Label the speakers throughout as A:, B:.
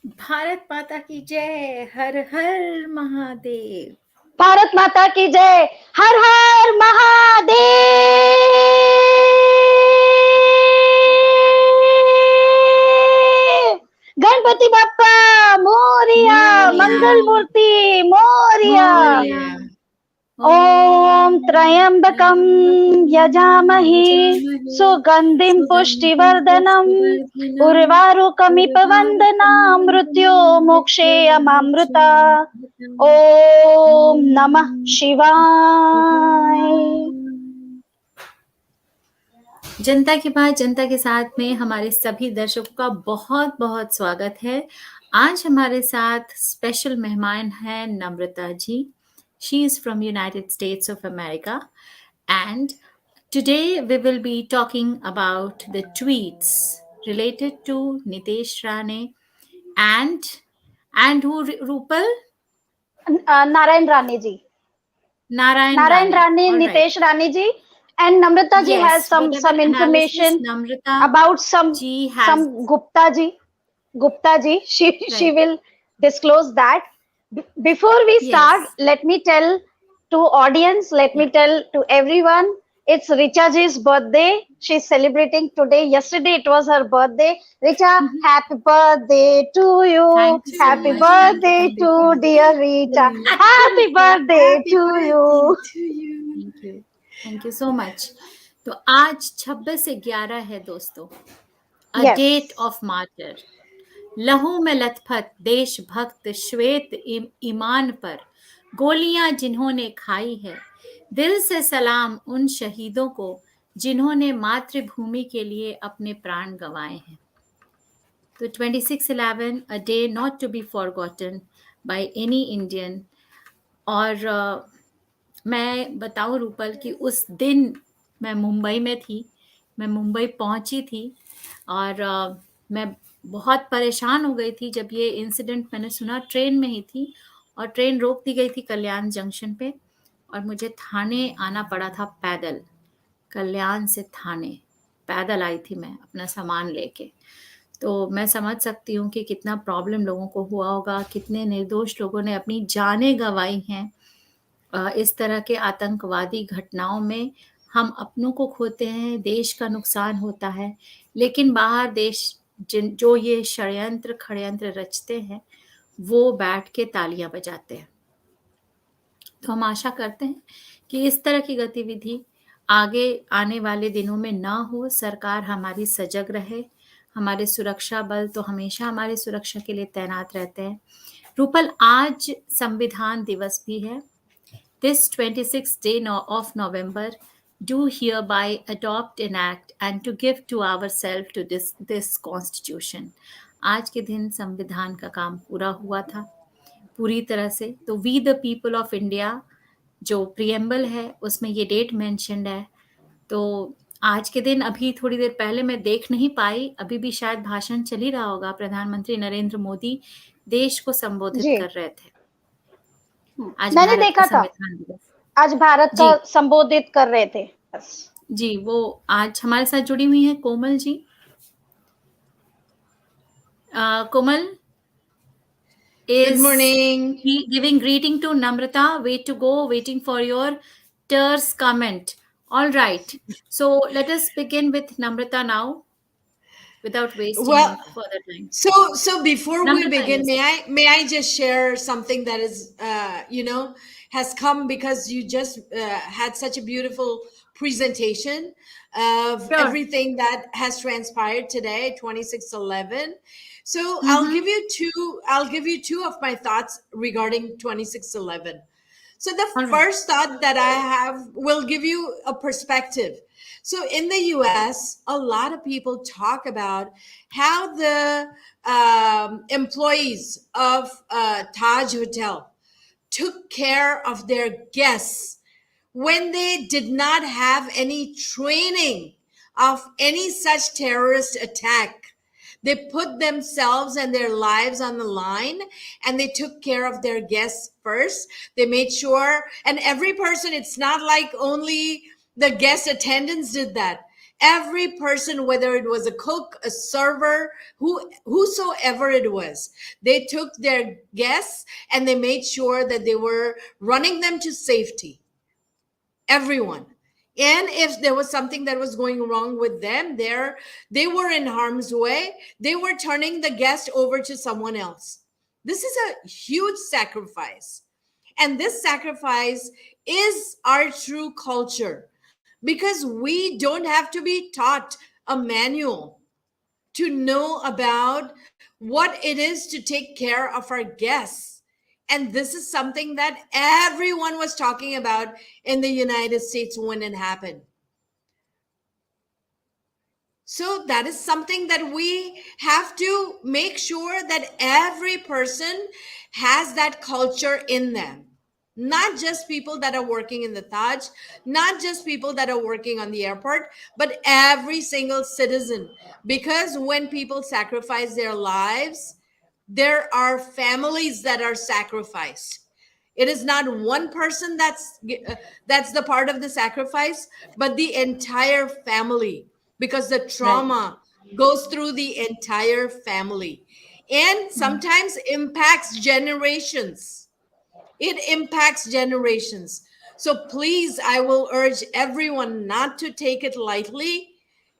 A: भारत माता की जय, हर हर महादेव।
B: भारत माता की जय, हर हर महादेव। गणपति बाप्पा मोरिया, मंगल मूर्ति मोरिया।
A: मोरया।
B: ओम त्र्यंबकं यजामहे सुगंधिं पुष्टिवर्धनम् उर्वारुकमिव वन्दनां मृत्यो मोक्षेयमामृता। ओम नमः शिवाय।
A: जनता की बात जनता के साथ में हमारे सभी दर्शकों का बहुत बहुत स्वागत है। आज हमारे साथ स्पेशल मेहमान हैं Namrata ji. She is from United States of America and today we will be talking about the tweets related to Nitesh Rane and who Rupal?
B: Narayan Rane ji,
A: Narayan
B: Narayan
A: Rane.
B: Rane,
A: All right.
B: Nitesh Rane ji, and Namrata ji has
A: Yes, whatever
B: some
A: analysis
B: information
A: Namrata
B: about
A: G has.
B: Gupta ji. Gupta ji, she
A: Right.
B: will disclose that. Before we start,
A: Yes.
B: let me tell to audience, let
A: Yeah.
B: me tell to everyone, it's Richa ji's birthday. She's celebrating today. Yesterday it was her birthday. Richa, happy birthday to you.
A: Thank you so
B: Happy
A: much. Thank you.
B: birthday
A: Thank
B: to
A: you so much.
B: dear Richa. Happy birthday to you.
A: Thank you. Thank you so much. तो आज 26/11 है दोस्तों, uh
B: Yes.
A: Date of martyr. लहू में लथपथ देशभक्त श्वेत ईमान पर गोलियां जिन्होंने खाई है, दिल से सलाम उन शहीदों को जिन्होंने मातृभूमि के लिए अपने प्राण गंवाए हैं। तो 26/11 a day not to be forgotten by any Indian. और मैं बताऊं रूपल कि उस दिन मैं मुंबई में थी, मैं मुंबई पहुंची थी और मैं बहुत परेशान हो गई थी जब ये इंसिडेंट मैंने सुना। ट्रेन में ही थी और ट्रेन रोक दी गई थी कल्याण जंक्शन पे और मुझे थाने आना पड़ा था पैदल। कल्याण से थाने पैदल आई थी मैं अपना सामान लेके। तो मैं समझ सकती हूँ कि कितना प्रॉब्लम लोगों को हुआ होगा, कितने निर्दोष लोगों ने अपनी जानें गंवाई हैं। इस तरह के आतंकवादी घटनाओं में हम अपनों को खोते हैं, देश का नुकसान होता है, लेकिन बाहर देश जो ये खड़यंत्र रचते हैं वो बैठ के तालियां बजाते हैं। तो हम आशा करते हैं कि इस तरह की गतिविधि आगे आने वाले दिनों में ना हो। सरकार हमारी सजग रहे, हमारे सुरक्षा बल तो हमेशा हमारी सुरक्षा के लिए तैनात रहते हैं। रूपल, आज संविधान दिवस भी है। This 26th day of November, do hereby adopt an act and to give to ourselves to this constitution. आज के दिन संविधान का काम पूरा हुआ था पूरी तरह से। तो we the people of India जो प्रियम्बल है उसमें ये डेट मेंशन्ड है। तो आज के दिन अभी थोड़ी देर पहले मैं देख नहीं पाई, अभी भी शायद भाषण चल ही रहा होगा। प्रधानमंत्री नरेंद्र मोदी देश को संबोधित
B: जी,
A: कर रहे थे। आज
B: मैंने
A: भारत का
B: देखा था,
A: संविधान दिवस।
B: आज भारत का
A: जी
B: संबोधित कर रहे थे। बस
A: जी, वो आज हमारे साथ जुड़ी हुई हैं कोमल जी। कोमल
C: Good
A: is
C: morning.
A: giving greeting to Namrata. Way to go, waiting for your terse comment. All right, so let us begin with Namrata now without wasting
C: Well,
A: further time.
C: so before we
A: Namrata,
C: begin,
A: yes.
C: may I just share something that is has come because you just had such a beautiful presentation of
A: Sure.
C: everything that has transpired today, 26/11. So
A: Mm-hmm.
C: I'll give you two of my thoughts regarding 26/11. So the
A: All right.
C: first thought that I have will give you a perspective. So in the US, a lot of people talk about how the employees of Taj Hotel took care of their guests when they did not have any training of any such terrorist attack. They put themselves and their lives on the line and they took care of their guests first. They made sure, and every person, it's not like only the guest attendants did that. every person, whether it was a cook, a server, whosoever it was, they took their guests and they made sure that they were running them to safety. Everyone. And if there was something that was going wrong with them, they were in harm's way, they were turning the guest over to someone else. This is a huge sacrifice. And this sacrifice is our true culture, because we don't have to be taught a manual to know about what it is to take care of our guests. And this is something that everyone was talking about in the United States when it happened. So that is something that we have to make sure that every person has that culture in them. Not just people that are working in the Taj, not just people that are working on the airport, but every single citizen. Because when people sacrifice their lives, there are families that are sacrificed. It is not one person that's the part of the sacrifice, but the entire family, because the trauma goes through the entire family and sometimes impacts generations. It impacts generations. So please, I will urge everyone not to take it lightly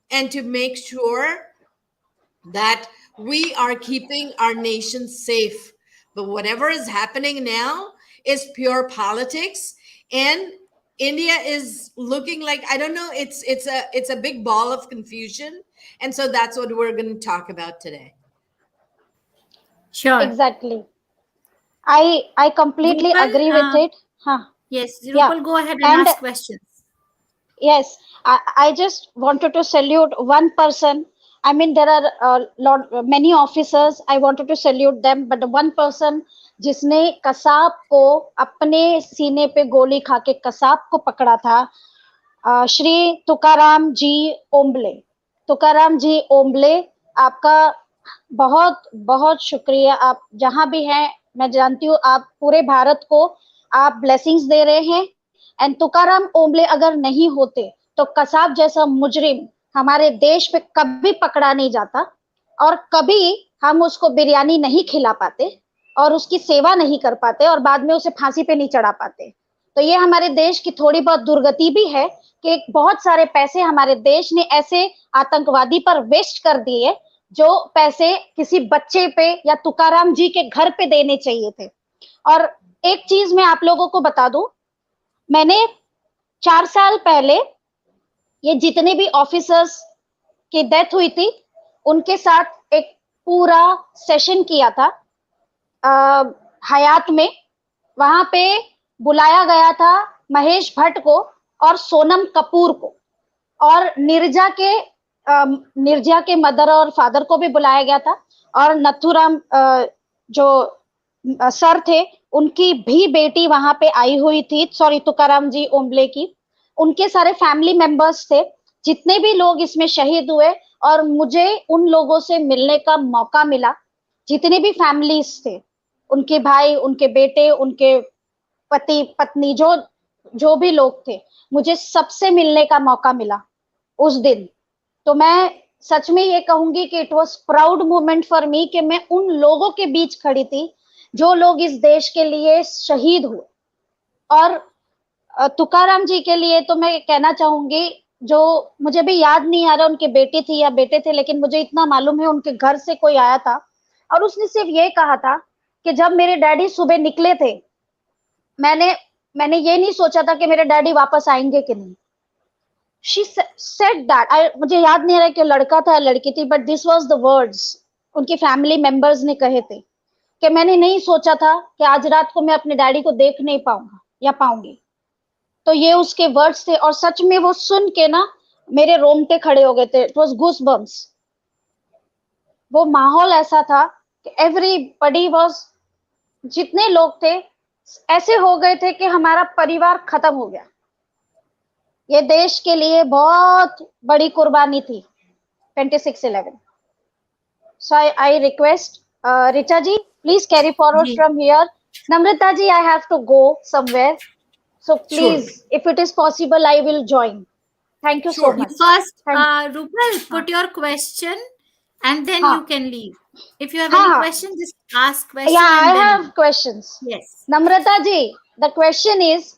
C: and to make sure that we are keeping our nation safe. But whatever is happening now is pure politics, and India is looking like, I don't know, it's a big ball of confusion. And so that's what we're going to talk about today.
A: Sure.
B: Exactly. I completely
A: Rupal,
B: agree with it. Huh.
A: yes,
B: Yeah.
A: Rupal, go ahead and
B: And
A: ask questions.
B: yes, I just wanted to salute one person. I mean, there are many officers. I wanted to salute them, but the one person जिसने कसाब को अपने सीने पे गोली खा के कसाब को पकड़ा था, श्री तुकाराम जी ओम्बले। तुकाराम जी ओम्बले, आपका बहुत बहुत शुक्रिया। आप जहां भी हैं, मैं जानती हूँ आप पूरे भारत को आप ब्लेसिंग्स दे रहे हैं। एंड तुकाराम ओम्बले अगर नहीं होते तो कसाब जैसा मुजरिम हमारे देश पे कभी पकड़ा नहीं जाता, और कभी हम उसको बिरयानी नहीं खिला पाते और उसकी सेवा नहीं कर पाते और बाद में उसे फांसी पे नहीं चढ़ा पाते। तो ये हमारे देश की थोड़ी बहुत दुर्गति भी है कि बहुत सारे पैसे हमारे देश ने ऐसे आतंकवादी पर वेस्ट कर दिए जो पैसे किसी बच्चे पे या तुकाराम जी के घर पे देने चाहिए थे। और एक चीज मैं आप लोगों को बता दूं, मैंने 4 साल पहले ये जितने भी ऑफिसर्स की डेथ हुई थी उनके साथ एक पूरा सेशन किया था हयात में। वहां पे बुलाया गया था महेश भट्ट को और सोनम कपूर को, और निर्जा के मदर और फादर को भी बुलाया गया था, और नथुराम जो सर थे उनकी भी बेटी वहां पे आई हुई थी, सॉरी तुकाराम जी ओम्बले की। उनके सारे फैमिली मेंबर्स थे, जितने भी लोग इसमें शहीद हुए, और मुझे उन लोगों से मिलने का मौका मिला। जितने भी फैमिलीज थे, उनके भाई, उनके बेटे, उनके पति पत्नी, जो भी लोग थे, मुझे सबसे मिलने का मौका मिला उस दिन। तो मैं सच में ये कहूंगी कि it was proud moment for me कि मैं उन लोगों के बीच खड़ी थी जो लोग इस देश के लिए शहीद हुए। और तुकाराम जी के लिए तो मैं कहना चाहूंगी, जो मुझे भी याद नहीं आ रहा उनकी बेटी थी या बेटे थे, लेकिन मुझे इतना मालूम है उनके घर से कोई आया था और उसने सिर्फ ये कहा था कि जब मेरे डैडी सुबह निकले थे, मैंने ये नहीं सोचा था कि मेरे डैडी वापस आएंगे कि नहीं। शी सेड दैट, मुझे याद नहीं आ रहा कि लड़का था या लड़की थी, but this was the words उनकी फैमिली मेंबर्स ने कहे थे कि मैंने नहीं सोचा था कि आज रात को मैं अपने डैडी को देख नहीं पाऊंगा या पाऊंगी। तो ये उसके वर्ड्स थे, और सच में वो सुन के ना मेरे रोंगटे खड़े हो गए थे। It was goose bumps. वो माहौल ऐसा था कि एवरीबॉडी वाज, जितने लोग थे ऐसे हो गए थे कि हमारा परिवार खत्म हो गया। ये देश के लिए बहुत बड़ी कुर्बानी थी 26/11। So I request Richa ji, please carry forward
A: ji,
B: from here. Namrata ji, I have to go somewhere. So
A: sure.
B: please, if it is possible, I will join. Thank you so
C: Sure.
A: You
B: much.
A: first,
B: Thank.
A: Rupal,
B: हाँ
A: put your question and then
B: हाँ
A: you can leave. If you have
B: हाँ
A: any
B: हाँ.
A: question, just ask
B: Yeah,
A: question
B: I
A: and then
B: have questions.
A: yes.
B: Namrata Ji, the question is,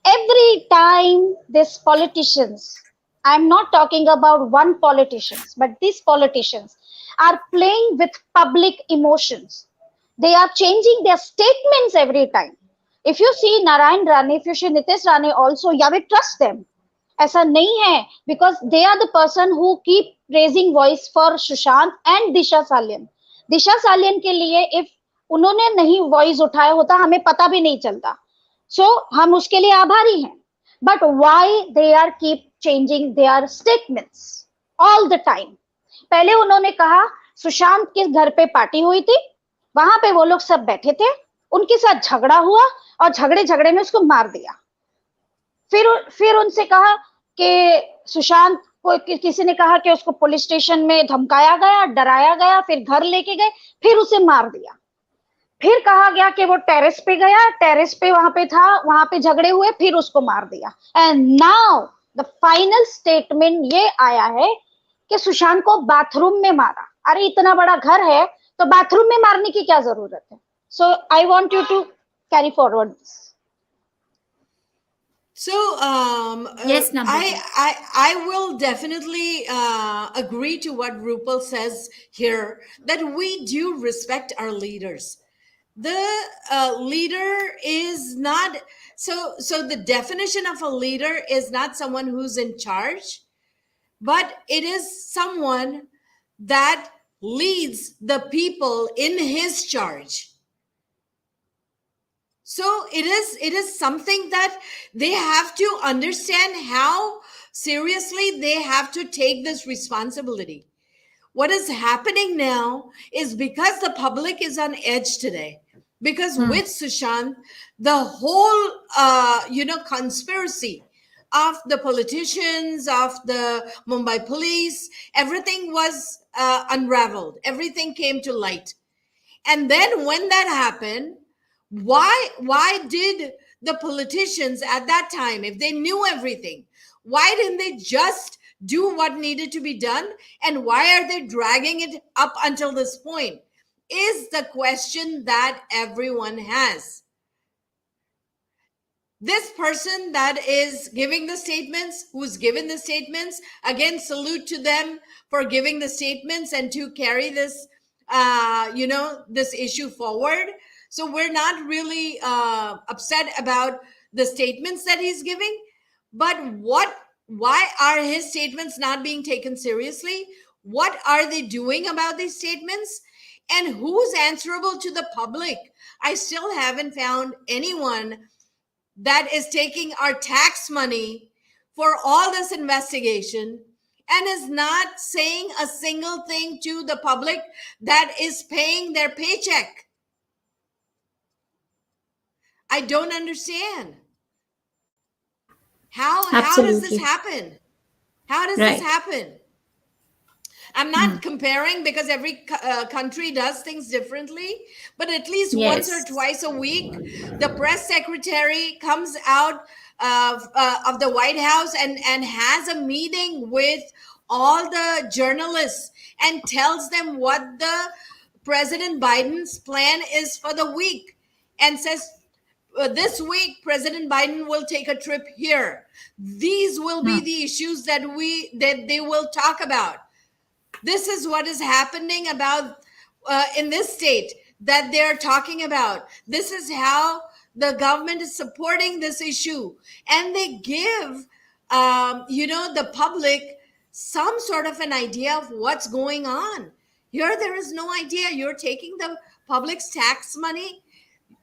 B: every time these politicians, I'm not talking about one politicians, but these politicians are playing with public emotions. They are changing their statements every time. If you see Narayan Rani, if you see Nitish Rani also, yeah, we trust them. ऐसा नहीं है, because they are the person who keep raising voice for Sushant and Disha Salian. दिशा सालियन के लिए if उन्होंने नहीं voice उठाया होता हमें पता भी नहीं चलता. सो हम उसके लिए आभारी हैं. But why they are keep changing their statements all the time. पहले उन्होंने कहा सुशांत के घर पे पार्टी हुई थी, वहां पे वो लोग सब बैठे थे, उनके साथ झगड़ा हुआ और झगड़े झगड़े में उसको मार दिया. फिर उनसे कहा कि सुशांत को किसी ने कहा कि उसको पुलिस स्टेशन में धमकाया गया, डराया गया, फिर घर लेके गए, फिर उसे मार दिया. फिर कहा गया कि वो टेरेस पे गया, टेरेस पे वहां पे था, वहां पे झगड़े हुए, फिर उसको मार दिया. And now the final statement ये आया है कि सुशांत को बाथरूम में मारा. अरे इतना बड़ा घर है तो बाथरूम में मारने की क्या जरूरत है? So I want you to carry forward this.
C: So
A: Yes, Namrata.
C: I will definitely agree to what Rupal says here, that we do respect our leaders. The leader is not, so the definition of a leader is not someone who's in charge, but it is someone that leads the people in his charge. So it is something that they have to understand how seriously they have to take this responsibility. What is happening now is because the public is on edge today, because with Sushant, the whole conspiracy of the politicians, of the Mumbai police, everything was unraveled, everything came to light. And then when that happened, why did the politicians at that time, if they knew everything, why didn't they just do what needed to be done? And why are they dragging it up until this point, is the question that everyone has. This person that is giving the statements, who's given the statements, again, salute to them for giving the statements and to carry this this issue forward. So we're not really upset about the statements that he's giving, but why are his statements not being taken seriously? What are they doing about these statements? And who's answerable to the public? I still haven't found anyone that is taking our tax money for all this investigation and is not saying a single thing to the public that is paying their paycheck. I don't understand. How does this
A: Absolutely.
C: happen? How does this
A: Right.
C: happen? I'm not comparing, because every country does things differently, but at least once or
A: Yes.
C: twice a week, the press secretary comes out of the White House and has a meeting with all the journalists and tells them what the President Biden's plan is for the week, and says, this week President Biden will take a trip here. These will be the issues that they will talk about. This is what is happening about in this state that they're talking about. This is how the government is supporting this issue, and they give the public some sort of an idea of what's going on. Here there is no idea. You're taking the public's tax money,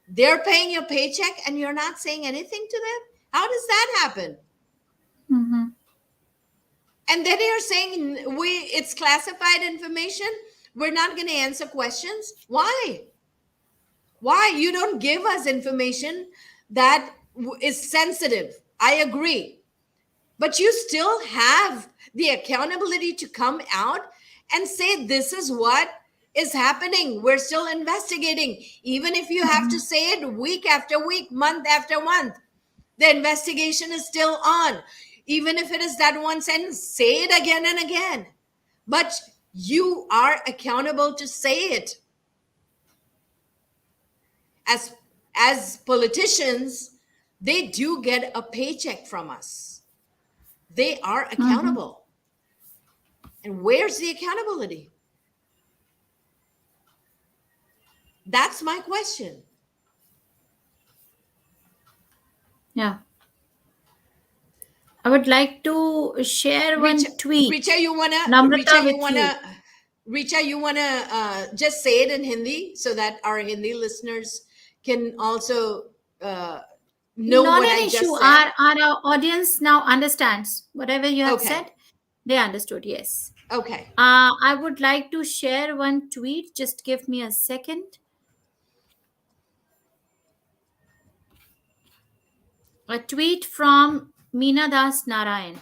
C: they're paying your paycheck, and you're not saying anything to them. How does that happen?
A: Mm-hmm.
C: And then you're saying it's classified information, we're not going to answer questions. Why you don't give us information that is sensitive? I agree, but you still have the accountability to come out and say, this is what is happening, we're still investigating. Even if you have to say it week after week, month after month, the investigation is still on. even if it is that one sentence, say it again and again. But you are accountable to say it. As politicians, they do get a paycheck from us. They are
A: Mhm.
C: accountable. And where's the accountability? That's my question.
A: Yeah. I would like to share
C: Richa,
A: one tweet,
C: Richa, you wanna,
A: Namrata,
C: Richa, you
A: with you.
C: wanna, Richa, you wanna just say it in Hindi so that our Hindi listeners can also uh, know
A: Not
C: what
A: an
C: I
A: issue.
C: just said.
A: Our audience now understands whatever you have
C: Okay,
A: said. They understood. Yes.
C: okay.
A: I would like to share one tweet. Just give me a second. A tweet from Meenadas Narayan.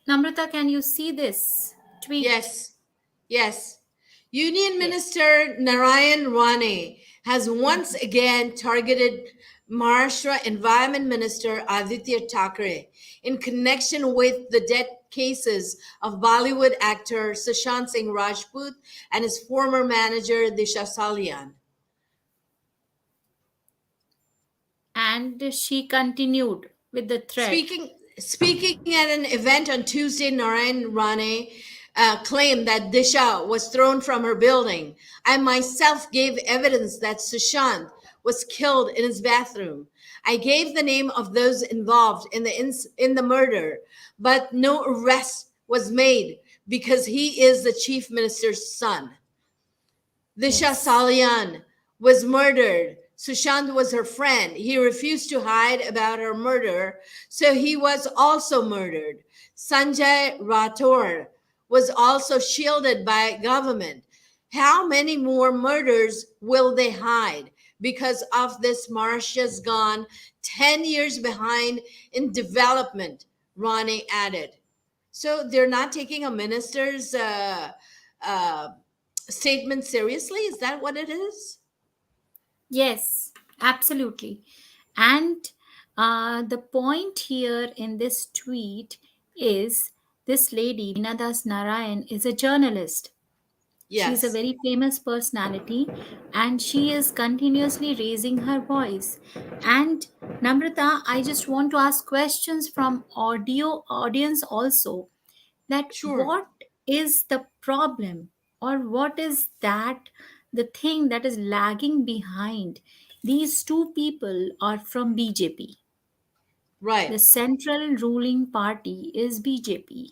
A: Namrata, can you see this tweet?
C: Yes, yes. Union
A: Yes.
C: Minister Narayan Rane has once again targeted Maharashtra Environment Minister Aditya Thackeray in connection with the death cases of Bollywood actor Sushant Singh Rajput and his former manager Disha Salian.
A: And she continued with the thread.
C: Speaking at an event on Tuesday, Narayan Rane claimed that Disha was thrown from her building. I myself gave evidence that Sushant was killed in his bathroom. I gave the name of those involved in the murder, but no arrest was made because he is the chief minister's son. Disha
A: Yes.
C: Salian was murdered. Sushant was her friend. He refused to hide about her murder, so he was also murdered. Sanjay Rathore was also shielded by government. How many more murders will they hide? Because of this, Mauritius gone 10 years behind in development, Ronnie added. So they're not taking a minister's uh, statement seriously? Is that what it is?
A: Yes, absolutely. And the point here in this tweet is this lady, Veena Narayan, is a journalist. She's a
C: Yes,
A: very famous personality and she is continuously raising her voice. And Namrata, I just want to ask questions from audience also, that
C: sure.
A: what is the problem, or what is that the thing that is lagging behind. These two people are from BJP.
C: Right.
A: The central ruling party is BJP.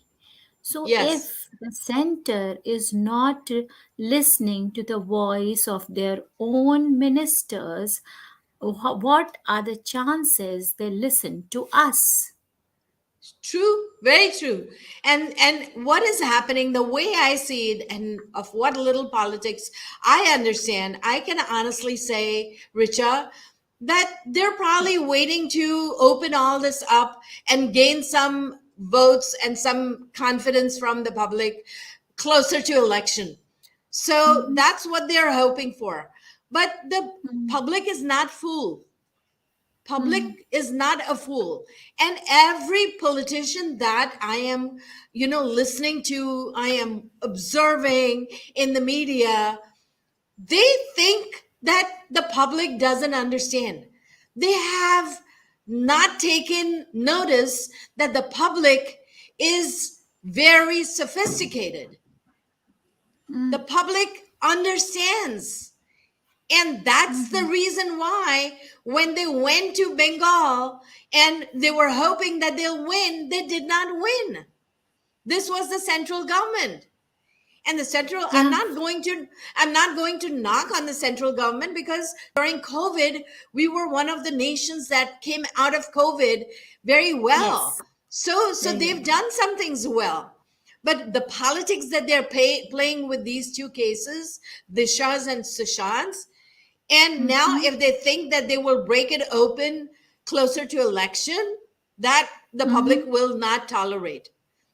A: So
C: Yes.
A: if the center is not listening to the voice of their own ministers, what are the chances they listen to us?
C: True, very true. And what is happening, the way I see it, and of what little politics I understand, I can honestly say, Richa, that they're probably waiting to open all this up and gain some votes and some confidence from the public closer to election. So
A: Mhm.
C: that's what they're hoping for. But the
A: Mhm.
C: public is not fooled.
A: Mhm.
C: Public is not a fool. And every politician that I am, listening to, I am observing in the media, they think that the public doesn't understand. They have not taken notice that the public is very sophisticated. The
A: Mhm.
C: public understands. And that's the
A: Mhm.
C: reason why when they went to Bengal and they were hoping that they'll win, they did not win. This was the central government. And the central,
A: Yeah.
C: I'm not going to knock on the central government, because during COVID, we were one of the nations that came out of COVID very well.
A: Yes.
C: So
A: Very
C: they've
A: well.
C: done some things well. But the politics that they're playing with these two cases, Disha's and Sushant's, and now
A: Mm-hmm.
C: if they think that they will break it open closer to election, that the public
A: Mm-hmm.
C: will not tolerate.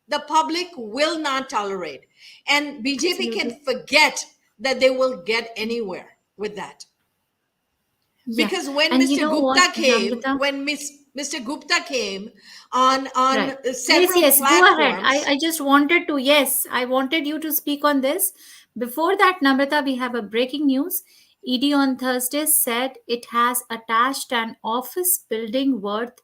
C: The public will not tolerate. And BJP can
A: Absolutely.
C: forget that they will get anywhere with that.
A: Yeah.
C: Because when
A: And you
C: Mr.
A: know what,
C: Gupta came,
A: Namrata?
C: when Mr. Gupta came on
A: Right. Yes,
C: several
A: yes. Go ahead.
C: platforms.
A: I just wanted to, yes, I wanted you to speak on this. Before that, Namrata, we have a breaking news. ED on Thursday said it has attached an office building worth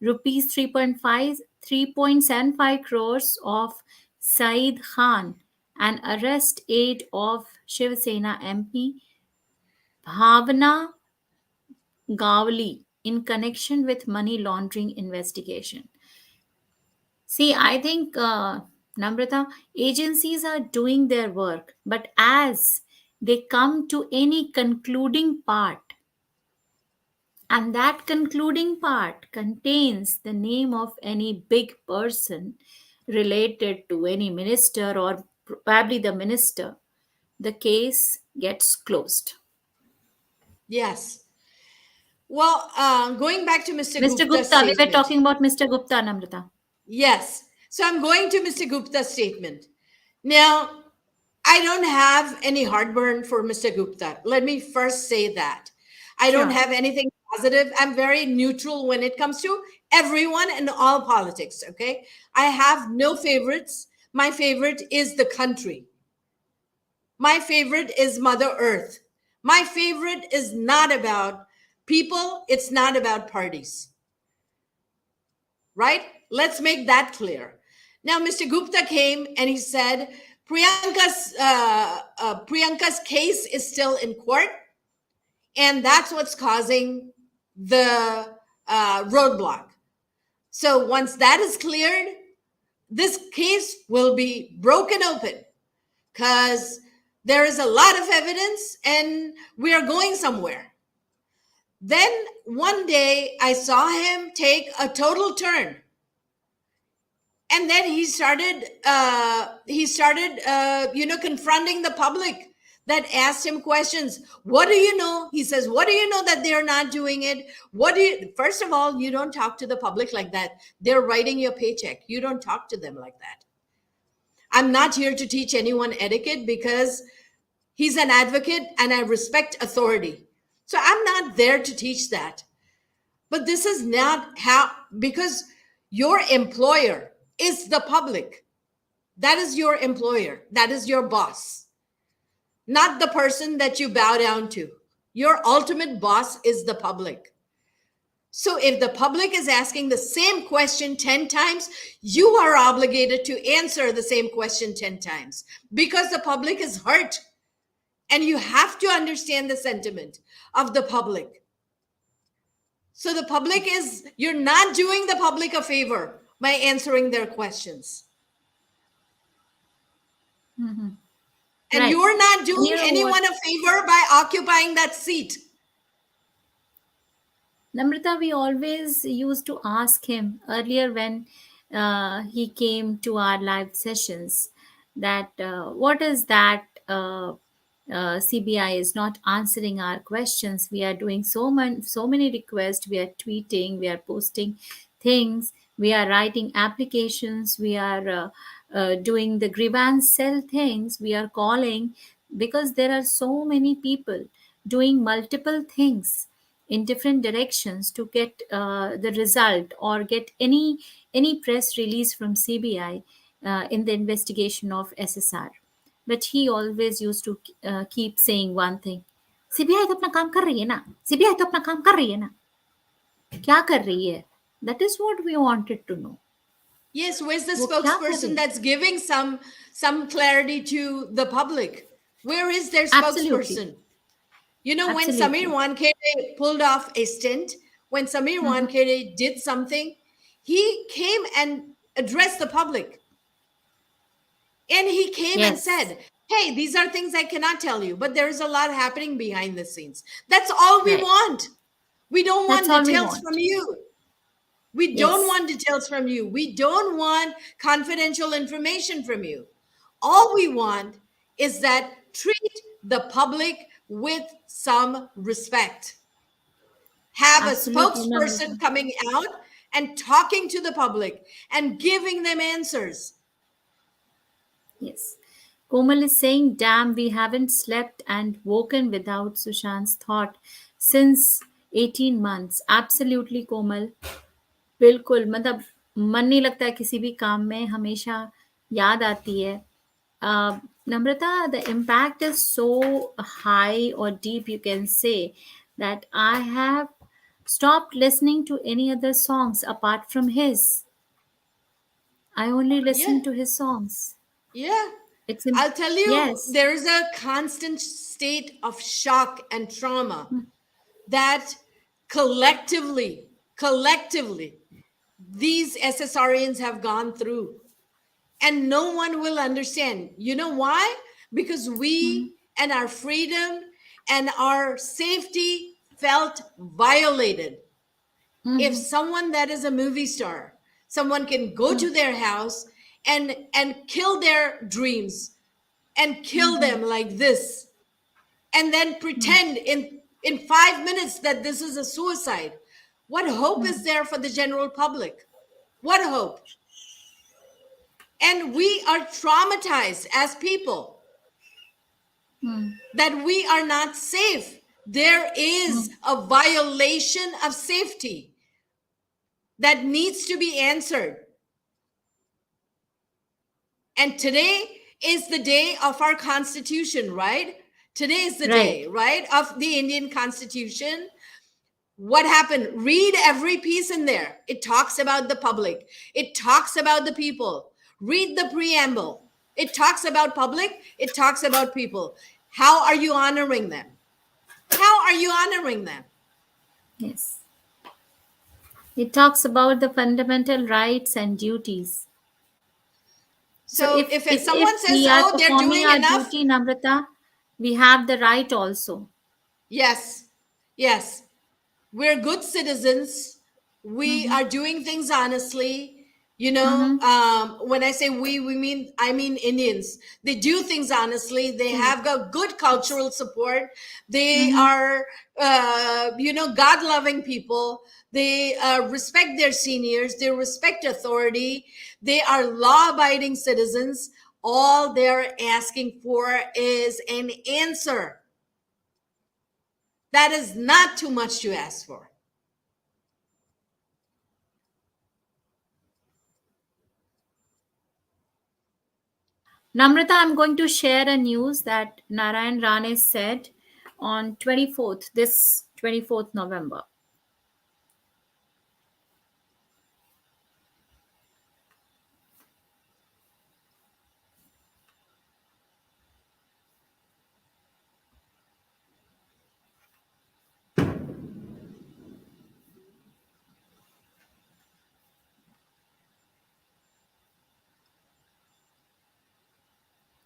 A: rupees 3.75 crores of Saeed Khan, an arrest aide of Shiv Sena MP Bhavna Gawli, in connection with money laundering investigation. See, I think, Namrata, agencies are doing their work, but as they come to any concluding part, and that concluding part contains the name of any big person related to any minister or probably the minister, the case gets closed.
C: Yes. Well, going back to Mr.
A: Mr.
C: Gupta's
A: Gupta, we were
C: statement.
A: talking about Mr. Gupta, Namrata.
C: Yes. So I'm going to Mr. Gupta's statement. Now, I don't have any heartburn for Mr. Gupta. Let me first say that. I don't
A: Sure.
C: have anything positive. I'm very neutral when it comes to everyone and all politics, okay? I have no favorites. My favorite is the country. My favorite is Mother Earth. My favorite is not about people, it's not about parties, right? Let's make that clear. Now, Mr. Gupta came and he said Priyanka's case is still in court, and that's what's causing the roadblock. So once that is cleared, this case will be broken open because there is a lot of evidence and we are going somewhere. Then one day I saw him take a total turn, and then he started confronting the public that asked him questions. What do you know? He says, what do you know that they're not doing it? What do you First of all, you don't talk to the public like that. They're writing your paycheck. You don't talk to them like that. I'm not here to teach anyone etiquette because he's an advocate and I respect authority. So I'm not there to teach that. But this is not how, because your employer is the public. That is your employer. That is your boss, not the person that you bow down to. Your ultimate boss is the public. So if the public is asking the same question 10 times, you are obligated to answer the same question 10 times because the public is hurt. And you have to understand the sentiment of the public. So the public is, you're not doing the public a favor by answering their questions.
A: Mm-hmm.
C: And
A: Right.
C: you're not
A: And
C: doing
A: you know what?
C: anyone a favor by occupying that seat.
A: Namrata, we always used to ask him earlier when he came to our live sessions that what is that CBI is not answering our questions. We are doing so many requests. We are tweeting, we are posting things, we are writing applications, we are doing the grievance cell things, we are calling, because there are so many people doing multiple things in different directions to get the result or get any press release from CBI in the investigation of SSR. But he always used to keep saying one thing: CBI तो अपना काम कर रही है ना, CBI तो अपना काम कर रही है ना, क्या कर रही है? That is what we wanted to know.
C: Yes, where's the
A: वो क्या कर
C: spokesperson
A: रही?
C: that's giving some clarity to the public? Where is their
A: Absolutely,
C: spokesperson? You know, when Samir
A: absolutely.
C: Wankhede pulled off a stint, when Samir
A: Mhm.
C: Wankhede did something, he came and addressed the public. And he came and
A: Yes,
C: said, hey, these are things I cannot tell you, but there is a lot happening behind the scenes. That's all we
A: right.
C: want. We don't
A: That's
C: want
A: all we
C: details from
A: want.
C: you. We don't
A: Yes,
C: want details from you. We don't want confidential information from you. All we want is that treat the public with some respect. Have a
A: absolutely,
C: spokesperson
A: Namrata.
C: coming out and talking to the public and giving them answers.
A: Yes. Komal is saying, damn, we haven't slept and woken without Sushant's thought since 18 months. Absolutely, Komal. बिल्कुल, मतलब मन नहीं लगता है किसी भी काम में, हमेशा याद आती है। Namrata, the impact is so high or deep, you can say, that I have stopped listening to any other songs apart from his. I only
C: Yeah,
A: listen to his songs.
C: yeah.
A: It's in,
C: I'll tell you,
A: yes.
C: there's a constant state of shock and trauma that collectively, these SSRians have gone through. And no one will understand. You know why? Because
A: Mm,
C: we and our freedom and our safety felt violated. If
A: mhm,
C: someone that is a movie star, someone can go
A: mm,
C: to their house and kill their dreams and kill
A: mhm,
C: them like this, and then
A: mm,
C: pretend in 5 minutes that this is a suicide, what hope is
A: mm,
C: there for the general public? What hope? And we are traumatized as people
A: mm,
C: that we are not safe. There is
A: mm,
C: a violation of safety that needs to be answered. And today is the day of our Constitution, right? Today is the
A: right.
C: day, right, of the Indian Constitution. What happened? Read every piece in there. It talks about the public, it talks about the people. Read the preamble. It talks about public, it talks about people. How are you honoring them? How are you honoring them?
A: Yes. It talks about the fundamental rights and duties. So
C: So if
A: if
C: someone says,
A: we are
C: oh, they're
A: performing
C: doing
A: our
C: enough,
A: duty, Namrata, we have the right also.
C: yes, yes, we're good citizens. We
A: Mm-hmm.
C: are doing things honestly.
A: Mm-hmm.
C: When I say we mean, I mean Indians. They do things honestly. They
A: Correct.
C: have got good
A: Yes.
C: cultural support. They
A: Mm-hmm.
C: are, God loving people. They respect their seniors. They respect authority. They are law abiding citizens. All they're asking for is an answer. That is not too much to ask for.
A: Namrata, I'm going to share a news that Narayan Rane said on 24th, this 24th November.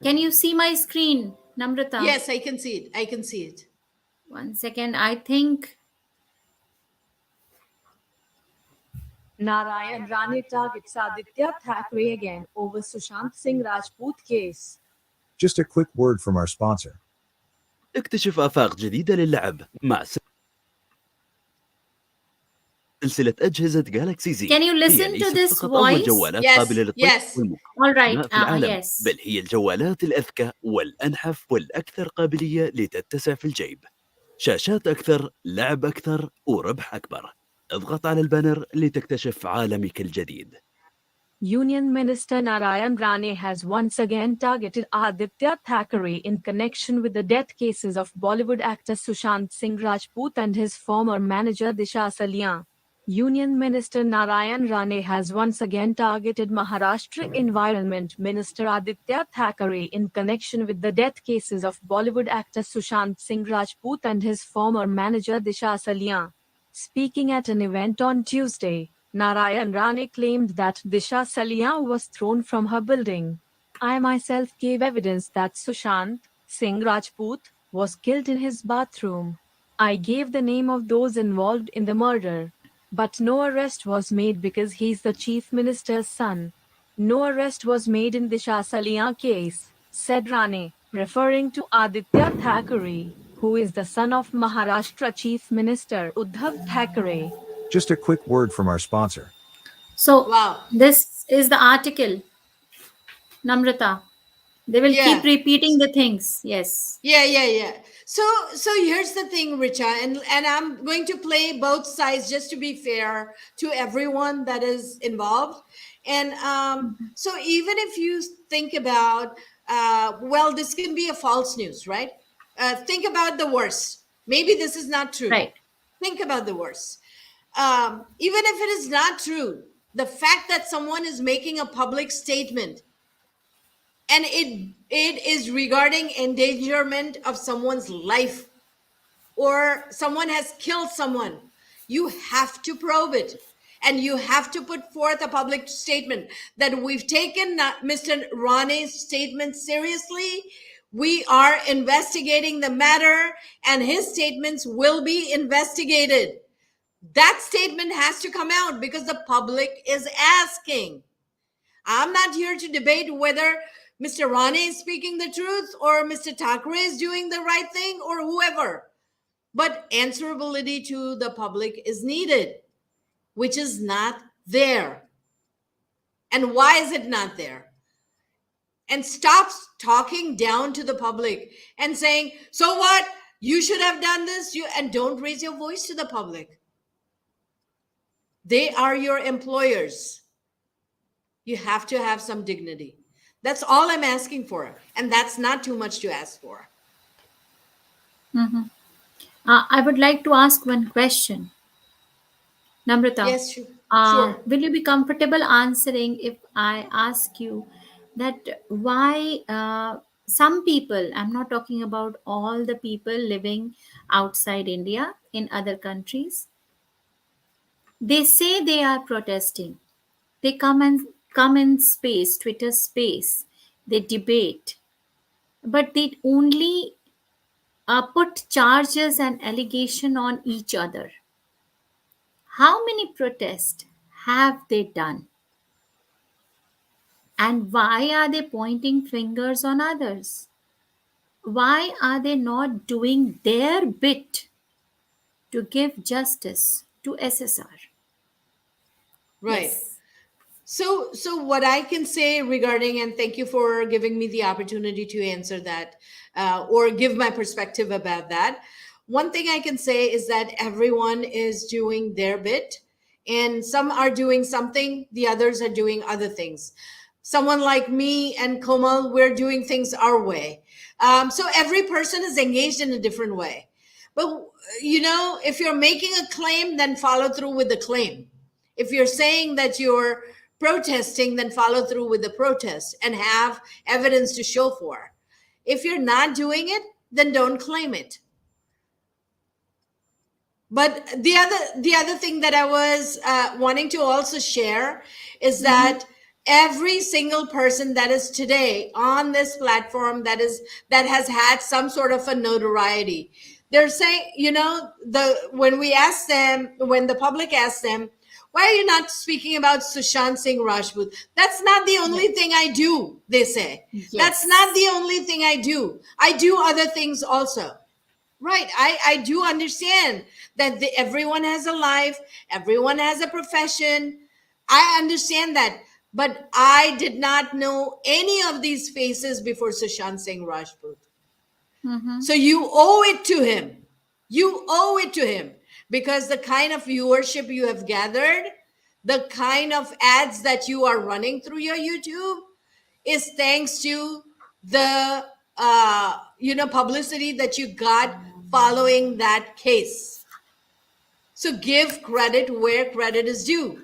A: Can you see my screen, Namrata?
C: Yes, I can see it. I can see it.
A: One second. I think
D: Narayan Rane targets Aditya Thackeray again over Sushant Singh Rajput case.
E: Just a quick word from our sponsor.
F: اكتشف آفاق جديدة للعب مع سلسلة أجهزة جالكسي زي.
A: Can you
F: هي
A: listen to
F: ليست
A: this
F: فقط أول
A: voice?
F: جوالات
C: Yes,
F: قابلة للطي
C: yes.
A: All right.
F: والمكالمة في العالم،
A: Yes.
F: بل هي الجوالات الأذكى والأنحف والأكثر قابلية لتتسع في الجيب. شاشات أكثر، لعب أكثر، وربح أكبر. اضغط على البانر لتكتشف عالمك الجديد.
D: Union Minister Narayan Rane has once again targeted Aditya Thackeray in connection with the death cases of Bollywood actor Sushant Singh Rajput and his former manager Disha Salian. Union Minister Narayan Rane has once again targeted Maharashtra Environment Minister Aditya Thackeray in connection with the death cases of Bollywood actor Sushant Singh Rajput and his former manager Disha Salian. Speaking at an event on Tuesday, Narayan Rane claimed that Disha Salian was thrown from her building. I myself gave evidence that Sushant Singh Rajput was killed in his bathroom. I gave the name of those involved in the murder. But no arrest was made because he's the chief minister's son. No arrest was made in Disha Saliyan case, said Rane, referring to Aditya Thackeray, who is the son of Maharashtra Chief Minister Uddhav Thackeray.
E: Just a quick word from our sponsor.
A: So
C: Wow.
A: this is the article, Namrata. They will keep
C: Yeah.
A: repeating the things. Yes.
C: Yeah. So here's the thing, Richa, and I'm going to play both sides just to be fair to everyone that is involved. And so even if you think about, well, this can be a false news, right? Think about the worst. Maybe this is not true.
A: Right.
C: Think about the worst. Even if it is not true, the fact that someone is making a public statement and it is regarding endangerment of someone's life or someone has killed someone, you have to probe it and you have to put forth a public statement that we've taken Mr. Rane's statement seriously. We are investigating the matter and his statements will be investigated. That statement has to come out because the public is asking. I'm not here to debate whether Mr. Rane is speaking the truth or Mr. Thackeray is doing the right thing or whoever. But answerability to the public is needed, which is not there. And why is it not there? And stop talking down to the public and saying, so what? You should have done this. And don't raise your voice to the public. They are your employers. You have to have some dignity. That's all I'm asking for. And that's not too much to ask for.
A: I would like to ask one question. Namrata,
C: Yes, sure.
A: will you be comfortable answering if I ask you that why some people, I'm not talking about all the people living outside India in other countries, they say they are protesting. They come in space, Twitter space, they debate, but they only put charges and allegation on each other. How many protests have they done? And why are they pointing fingers on others? Why are they not doing their bit to give justice to SSR?
C: Right.
A: Yes.
C: So what I can say regarding, and thank you for giving me the opportunity to answer that or give my perspective about that. One thing I can say is that everyone is doing their bit, and some are doing something, the others are doing other things. Someone like me and Komal, we're doing things our way. So every person is engaged in a different way. But, if you're making a claim, then follow through with the claim. If you're saying that you're protesting, then follow through with the protest and have evidence to show for. If you're not doing it, then don't claim it. But the other thing that I was wanting to also share is that every single person that is today on this platform that has had some sort of a notoriety, they're saying, when the public asks them, why are you not speaking about Sushant Singh Rajput? That's not the only thing I do, they say.
A: Yes.
C: That's not the only thing I do. I do other things also. Right. I do understand that everyone has a life, everyone has a profession. I understand that. But I did not know any of these faces before Sushant Singh Rajput. So you owe it to him. You owe it to him because the kind of viewership you have gathered, the kind of ads that you are running through your YouTube is thanks to the publicity that you got following that case. So give credit where credit is due.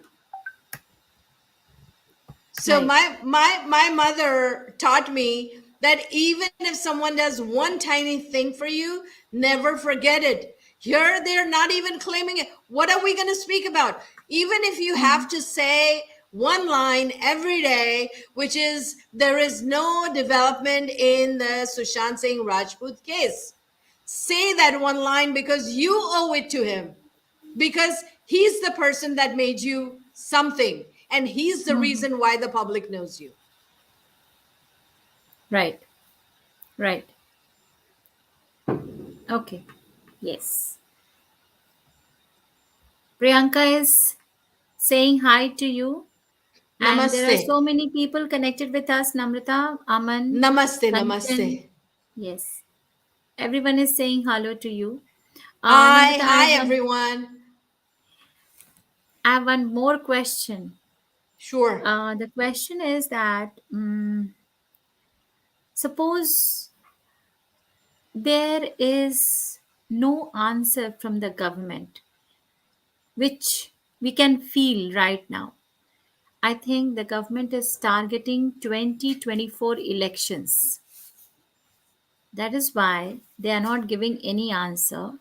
C: So
A: Right.
C: my mother taught me that even if someone does one tiny thing for you, never forget it. Here they're not even claiming it. What are we going to speak about? Even if you have to say one line every day, which is there is no development in the Sushant Singh Rajput case. Say that one line because you owe it to him. Because He's the person that made you something, and he's the reason why the public knows you.
A: Right. Right. Okay. Yes. Priyanka is saying hi to you. And there are
C: Namaste.
A: so many people connected with us. Namrata, Aman,
C: Namaste,
A: Kanchan.
C: namaste.
A: Yes. Everyone is saying hello to you.
C: Hi,
A: Namrata,
C: hi everyone.
A: I have one more question.
C: Sure.
A: The question is that suppose there is no answer from the government, which we can feel right now. I think the government is targeting 2024 elections. That is why they are not giving any answer,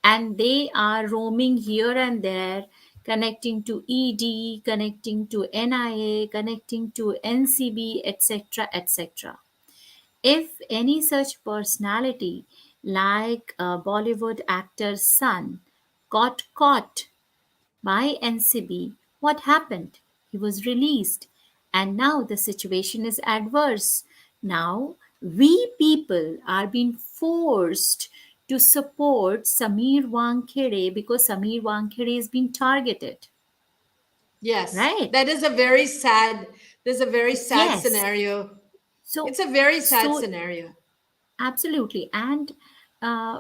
A: and they are roaming here and there, connecting to ED, connecting to NIA, connecting to NCB, etc. etc. If any such personality like a Bollywood actor's son got caught by NCB, what happened? He was released, and now the situation is adverse. Now, we people are being forced to support Samir Wankhede because Samir Wankhede is being targeted,
C: Yes,
A: right?
C: that is a very sad, there's a very sad
A: Yes.
C: scenario.
A: So,
C: It's a very sad
A: so
C: scenario.
A: absolutely. And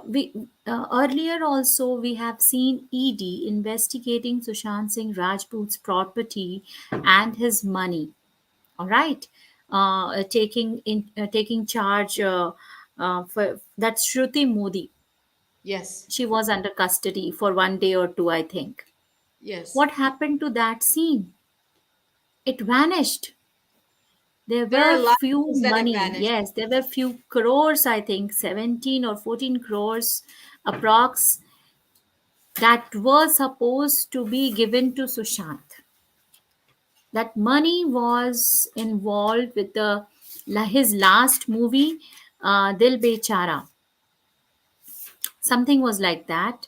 A: we earlier also we have seen ED investigating Sushant Singh Rajput's property and his money. All right, taking charge for that's Shruti Modi.
C: Yes,
A: She was under custody for 1 day or two, I think.
C: yes.
A: What happened to that scene? It vanished. There
C: There are a
A: were
C: lot of
A: few
C: things that have
A: money.
C: vanished.
A: Yes, there were few crores, I think 17 or 14 crores approx that were supposed to be given to Sushant. That money was involved with his last movie, Dil Bechara. Something was like that.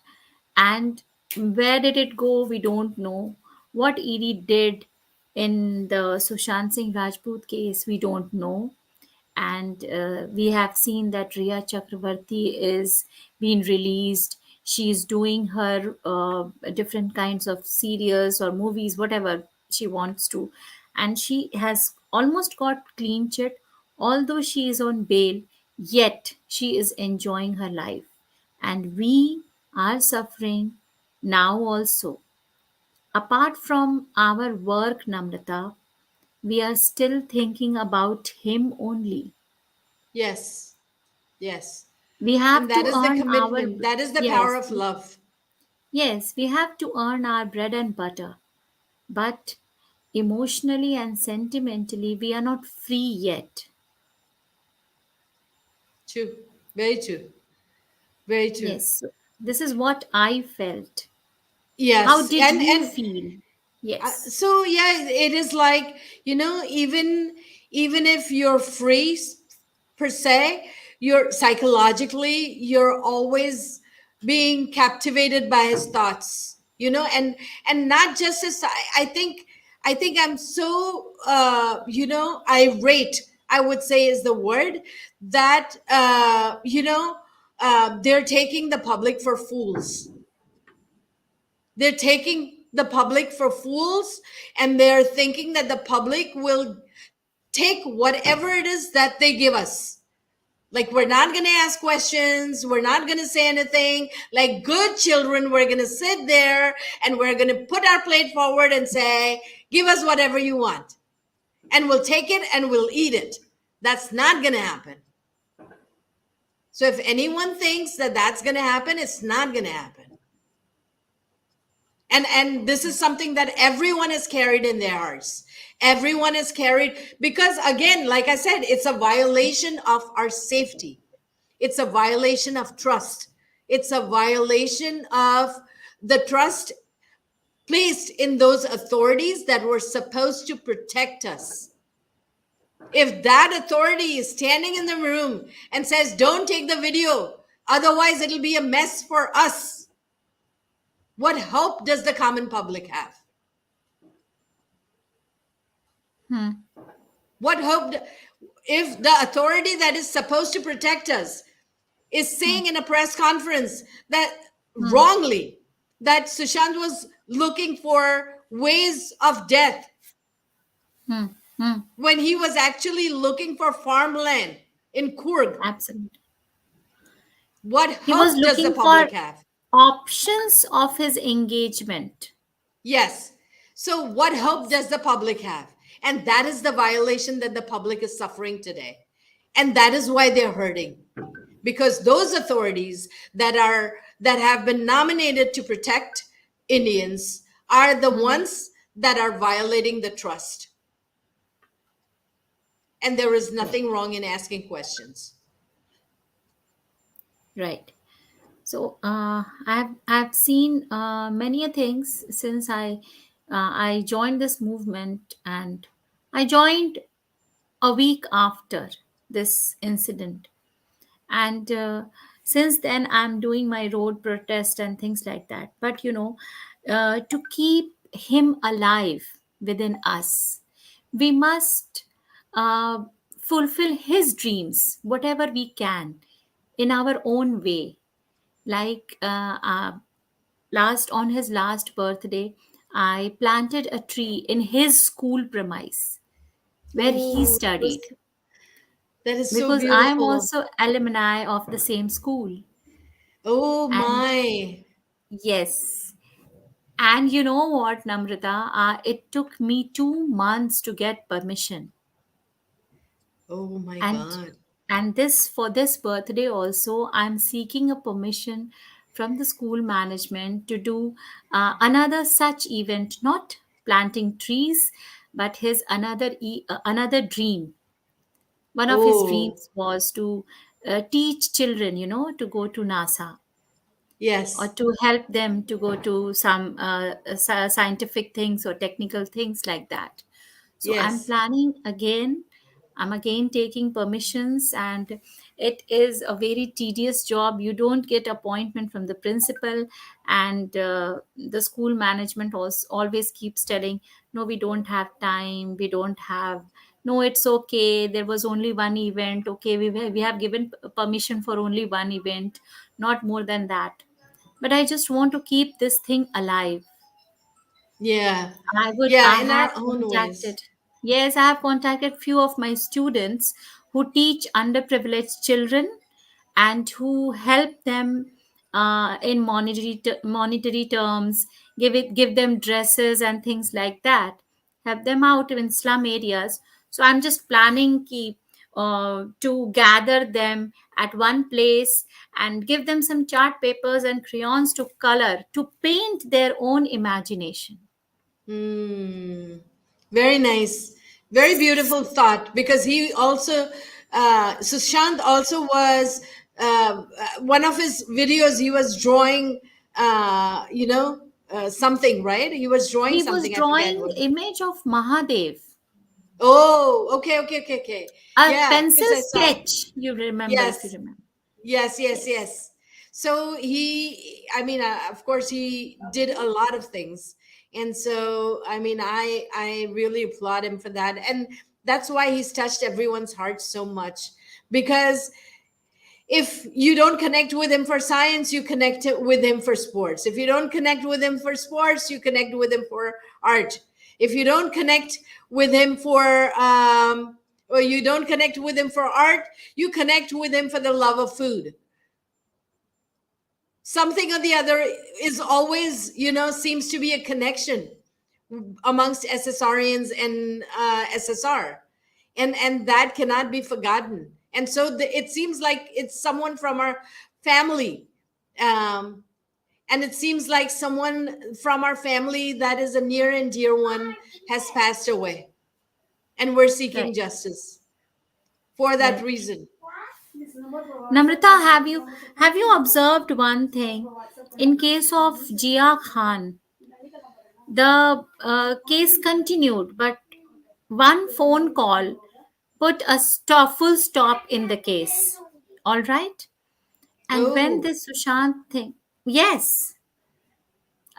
A: And where did it go? We don't know. What ED did in the Sushant Singh Rajput case, we don't know. And we have seen that Riya Chakravarti is being released. She's doing her different kinds of serials or movies, whatever she wants to, and she has almost got clean chit. Although she is on bail, yet she is enjoying her life, and we are suffering now also. Apart from our work, Namrata, we are still thinking about him only.
C: Yes, yes.
A: We
C: And
A: have
C: that
A: to
C: is the
A: earn our,
C: commitment. That is the power
A: yes,
C: of love.
A: yes, we have to earn our bread and butter. But emotionally and sentimentally, we are not free yet.
C: True. Very true. Very true.
A: Yes, this is what I felt. How
C: Yes.
A: did you
C: And
A: feel? Yes,
C: so yeah, it is like, even if you're free per se, you're psychologically, you're always being captivated by his thoughts, and not just his. I think I'm so irate, I would say is the word, that they're taking the public for fools. They're taking the public for fools, and they're thinking that the public will take whatever it is that they give us. Like, we're not going to ask questions, we're not going to say anything. Like good children, we're going to sit there and we're going to put our plate forward and say, give us whatever you want. And we'll take it and we'll eat it. That's not going to happen. So if anyone thinks that that's going to happen, it's not going to happen. And this is something that everyone has carried in their hearts. Everyone has carried, because again, like I said, it's a violation of our safety. It's a violation of trust. It's a violation of the trust placed in those authorities that were supposed to protect us. If that authority is standing in the room and says, don't take the video, otherwise it'll be a mess for us, What hope does the common public have?
A: Hmm.
C: What hope if the authority that is supposed to protect us is
A: Hmm.
C: saying in a press conference that
A: Hmm.
C: wrongly that Sushant was looking for ways of death
A: Hmm. Hmm.
C: when he was actually looking for farmland in Coorg?
A: Absolutely.
C: What
A: He was
C: hope does the
A: looking
C: public
A: for
C: have?
A: options of his engagement.
C: Yes. So, what hope
A: Yes.
C: does the public have? And that is the violation that the public is suffering today. And that is why they're hurting. Because those authorities that have been nominated to protect Indians are the
A: Hmm.
C: ones that are violating the trust. And there is
A: Right.
C: nothing wrong in asking questions.
A: Right. So I've seen many a things since I joined this movement, and I joined a week after this incident, and since then I'm doing my road protest and things like that. But to keep him alive within us, we must uh, fulfill his dreams whatever we can in our own way. Like last on his last birthday, I planted a tree in his school premise where he
C: Oh,
A: studied,
C: that is so
A: because I am
C: beautiful.
A: also alumni of the same school.
C: Oh
A: And
C: my.
A: yes, and you know what, Namrata, it took me 2 months to get permission.
C: Oh my
A: and
C: God.
A: and this, for this birthday also, I'm seeking a permission from the school management to do another such event, not planting trees, but his another dream. One of his
C: Oh,
A: dreams was to teach children, to go to NASA, or
C: yes.
A: to help them to go to some scientific things or technical things like that. So I'm
C: Yes.
A: planning again. I'm again taking permissions, and it is a very tedious job. You don't get appointment from the principal, and the school management also always keeps telling, no, we don't have time, we don't have, no, it's okay, there was only one event, okay, we have given permission for only one event, not more than that. But I just want to keep this thing alive.
C: Yeah.
A: I
C: Yeah, in
A: have
C: our own ways.
A: contacted, yes, I have contacted few of my students who teach underprivileged children, and who help them in monetary terms, give them dresses and things like that, help them out in slum areas. So I'm just planning to gather them at one place and give them some chart papers and crayons to color, to paint their own imagination.
C: Hmm. Very nice. Very beautiful thought because he also, Sushant also was, one of his videos, he was drawing, something, right? He was drawing
A: He was
C: something. I forget
A: drawing
C: what.
A: image of Mahadev,
C: Oh, okay, okay, okay, okay.
A: a
C: Yeah,
A: pencil
C: because I saw.
A: sketch. You remember, if you
C: Yes.
A: remember.
C: Yes, yes,
A: Yes.
C: yes. So I mean, of course, he did a lot of things, and so I mean, I really applaud him for that, and that's why he's touched everyone's heart so much. Because if you don't connect with him for science, you connect with him for sports. If you don't connect with him for sports, you connect with him for art. If you don't connect with him or you don't connect with him for art, you connect with him for the love of food. Something or the other is always, seems to be a connection amongst SSRians and SSR, and that cannot be forgotten. And so it seems like it's someone from our family, um, and it seems like someone from our family that is a near and dear one has passed away, and we're seeking
A: Right.
C: justice for that
A: Right.
C: reason.
A: Namrata, have you observed one thing? In case of Jia Khan, the case continued, but one phone call put a full stop in the case. All right. And when
C: Oh,
A: this Sushant thing, yes,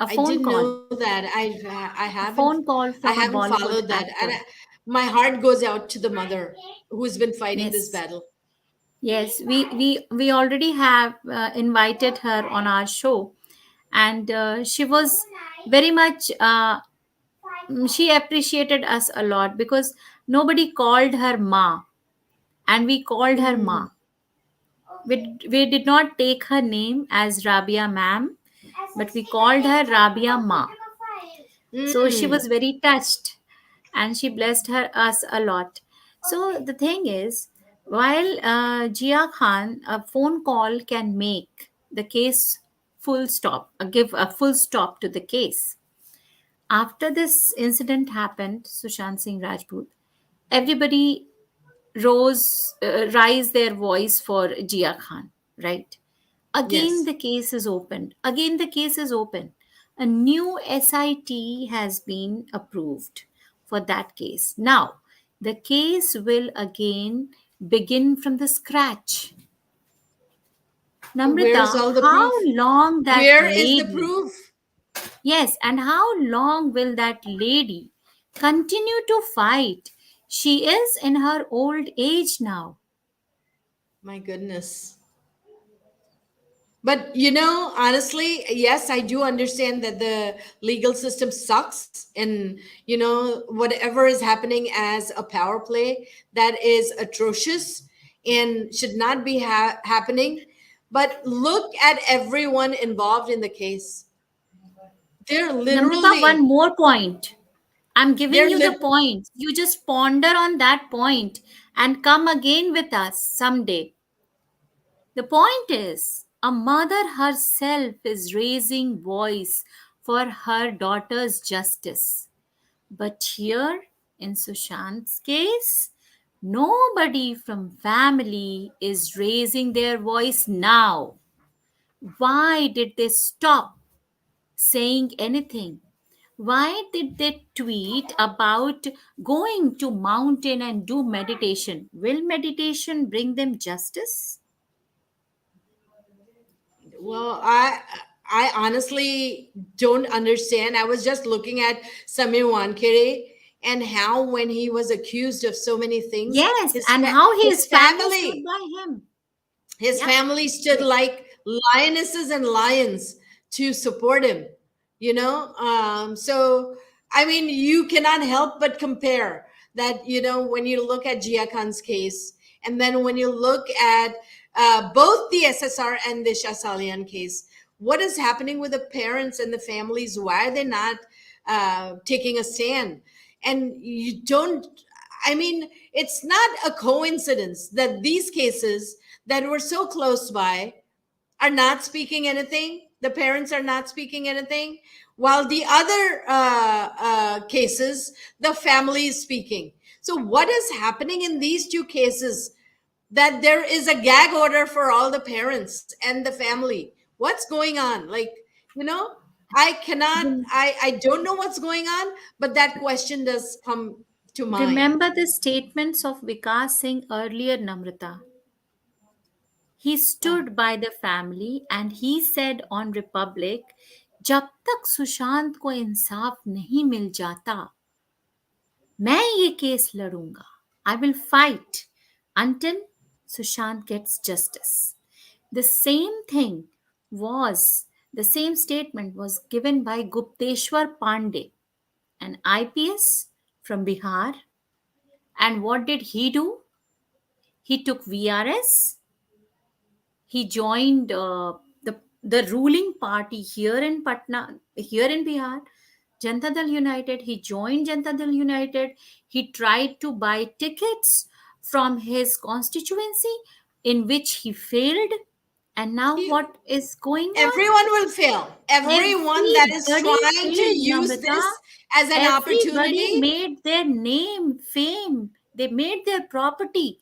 A: A
C: I
A: phone
C: didn't
A: call.
C: know that.
A: A phone call
C: I
A: from a
C: haven't
A: Bollywood
C: followed that, and
A: actor.
C: my heart goes out to the mother who's been fighting this
A: Yes.
C: battle.
A: Yes, we already have invited her on our show, and she was very much. She appreciated us a lot because nobody called her Ma, and we called her
C: Mm.
A: Ma. We did not take her name as Rabia Ma'am, but we called her Rabia Ma. So she
C: Mm.
A: was very touched, and she blessed us a lot. So the thing is, while Jia Khan, a phone call can make the case full stop, give a full stop to the case. After this incident happened, Sushant Singh Rajput, everybody rise their voice for Jia Khan, right? Again,
C: Yes.
A: the case is opened. Again, the case is open. A new SIT has been approved for that case. Now, the case will again begin from the scratch.
C: So where's
A: Namrata,
C: all the
A: how
C: proof?
A: long that
C: Where is the
A: lady,
C: proof?
A: yes, and how long will that lady continue to fight? She is in her old age now.
C: My goodness. But honestly, yes, I do understand that the legal system sucks, and whatever is happening as a power play, that is atrocious and should not be happening. But look at everyone involved in the case. They're
A: Namrata, one
C: literally,
A: more point. I'm giving
C: they're
A: you the
C: lit.
A: point. You just ponder on that point and come again with us someday. The point is, a mother herself is raising voice for her daughter's justice. But here, in Sushant's case, nobody from family is raising their voice now. Why did they stop saying anything? Why did they tweet about going to mountain and do meditation? Will meditation bring them justice?
C: Well, I honestly don't understand. I was just looking at Samir Wankere and how when he was accused of so many things,
A: Yes, and how
C: his
A: his family stood
C: family
A: by him.
C: his
A: Yep.
C: family stood
A: Yes.
C: like lionesses and lions to support him. So I mean, you cannot help but compare that. When you look at Jia Khan's case, and then when you look at both the SSR and the Shah Salian case, what is happening with the parents and the families? Why are they not taking a stand? And you don't, I mean, it's not a coincidence that these cases that were so close by are not speaking anything. The parents are not speaking anything, while the other cases, the family is speaking. So, what is happening in these two cases? That there is a gag order for all the parents and the family. What's going on? Like, you know, I cannot,
A: Rem-
C: I don't know what's going on, but that question does come to mind.
A: Remember the statements of Vikas Singh earlier, Namrata. He
C: Yeah.
A: stood by the family and he said on Republic, जब तक सुशांत को इंसाफ नहीं मिल जाता मैं ये case लड़ूंगा. I will fight until Sushant gets justice. The same thing was, the same statement was given by Gupteshwar Pandey, an IPS from Bihar. And what did he do? He took VRS. He joined the ruling party here in Patna, here in Bihar, Janata Dal United. He joined Janata Dal United. He tried to buy tickets from his constituency, in which he failed. And now
C: He,
A: what is going on?
C: everyone will fail. Everyone that is
A: Everybody
C: trying to
A: failed,
C: use
A: Namrata.
C: this as an
A: Everybody
C: opportunity,
A: made their name, fame. They made their property.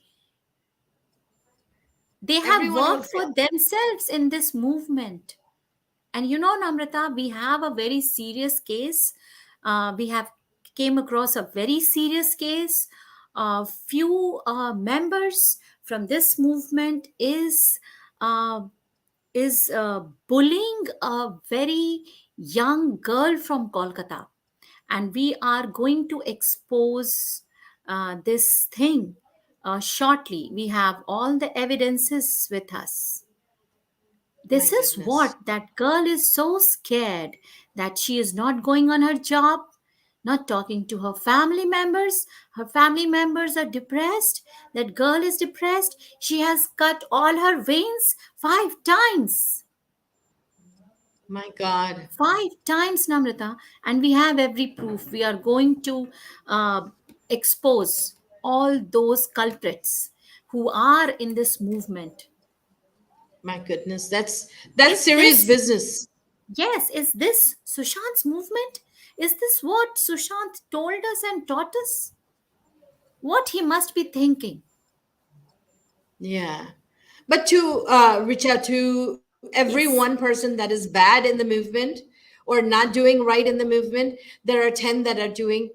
A: They have
C: everyone will
A: worked for
C: fail.
A: themselves in this movement. And you know, Namrata, we have a very serious case. We have came across a very serious case. Few members from this movement uh, is bullying a very young girl from Kolkata. And we are going to expose this thing shortly. We have all the evidences with us.
C: My
A: This is
C: goodness.
A: what that girl is so scared that she is not going on her job, not talking to her family members. Her family members are depressed. That girl is depressed. She has cut all her veins 5 times.
C: My God.
A: 5 times, Namrata. And we have every proof. We are going to uh, expose all those culprits who are in this movement.
C: My goodness. That's
A: Is
C: serious
A: this
C: business.
A: Yes, is this Sushant's movement? Is this what Sushant told us and taught us? What he must be thinking.
C: Yeah. But to reach out to every one
A: Yes,
C: person that is bad in the movement or not doing right in the movement, there are 10 that are doing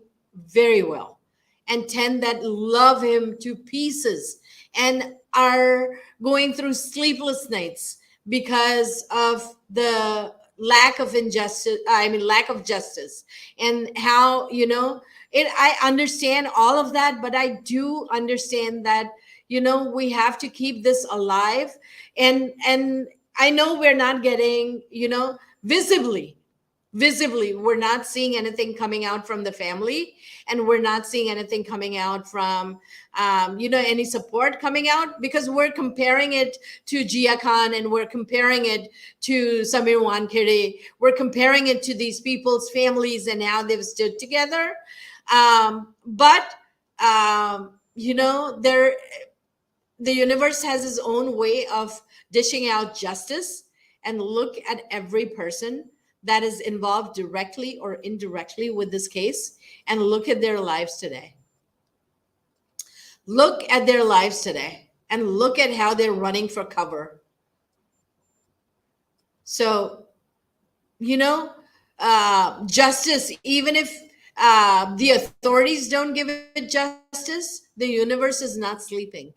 C: very well, and 10 that love him to pieces and are going through sleepless nights because of the lack of injustice, I mean lack of justice, and how, it, I understand all of that, but I do understand that, we have to keep this alive. And I know we're not getting, visibly we're not seeing anything coming out from the family, and we're not seeing anything coming out from any support coming out, because we're comparing it to Jia Khan, and we're comparing it to Samir Wankere, we're comparing it to these people's families and how they've stood together. But there, the universe has its own way of dishing out justice. And look at every person that is involved directly or indirectly with this case, and look at their lives today. Look at their lives today, and look at how they're running for cover. So, you know justice, even if the authorities don't give it justice, the universe is not sleeping.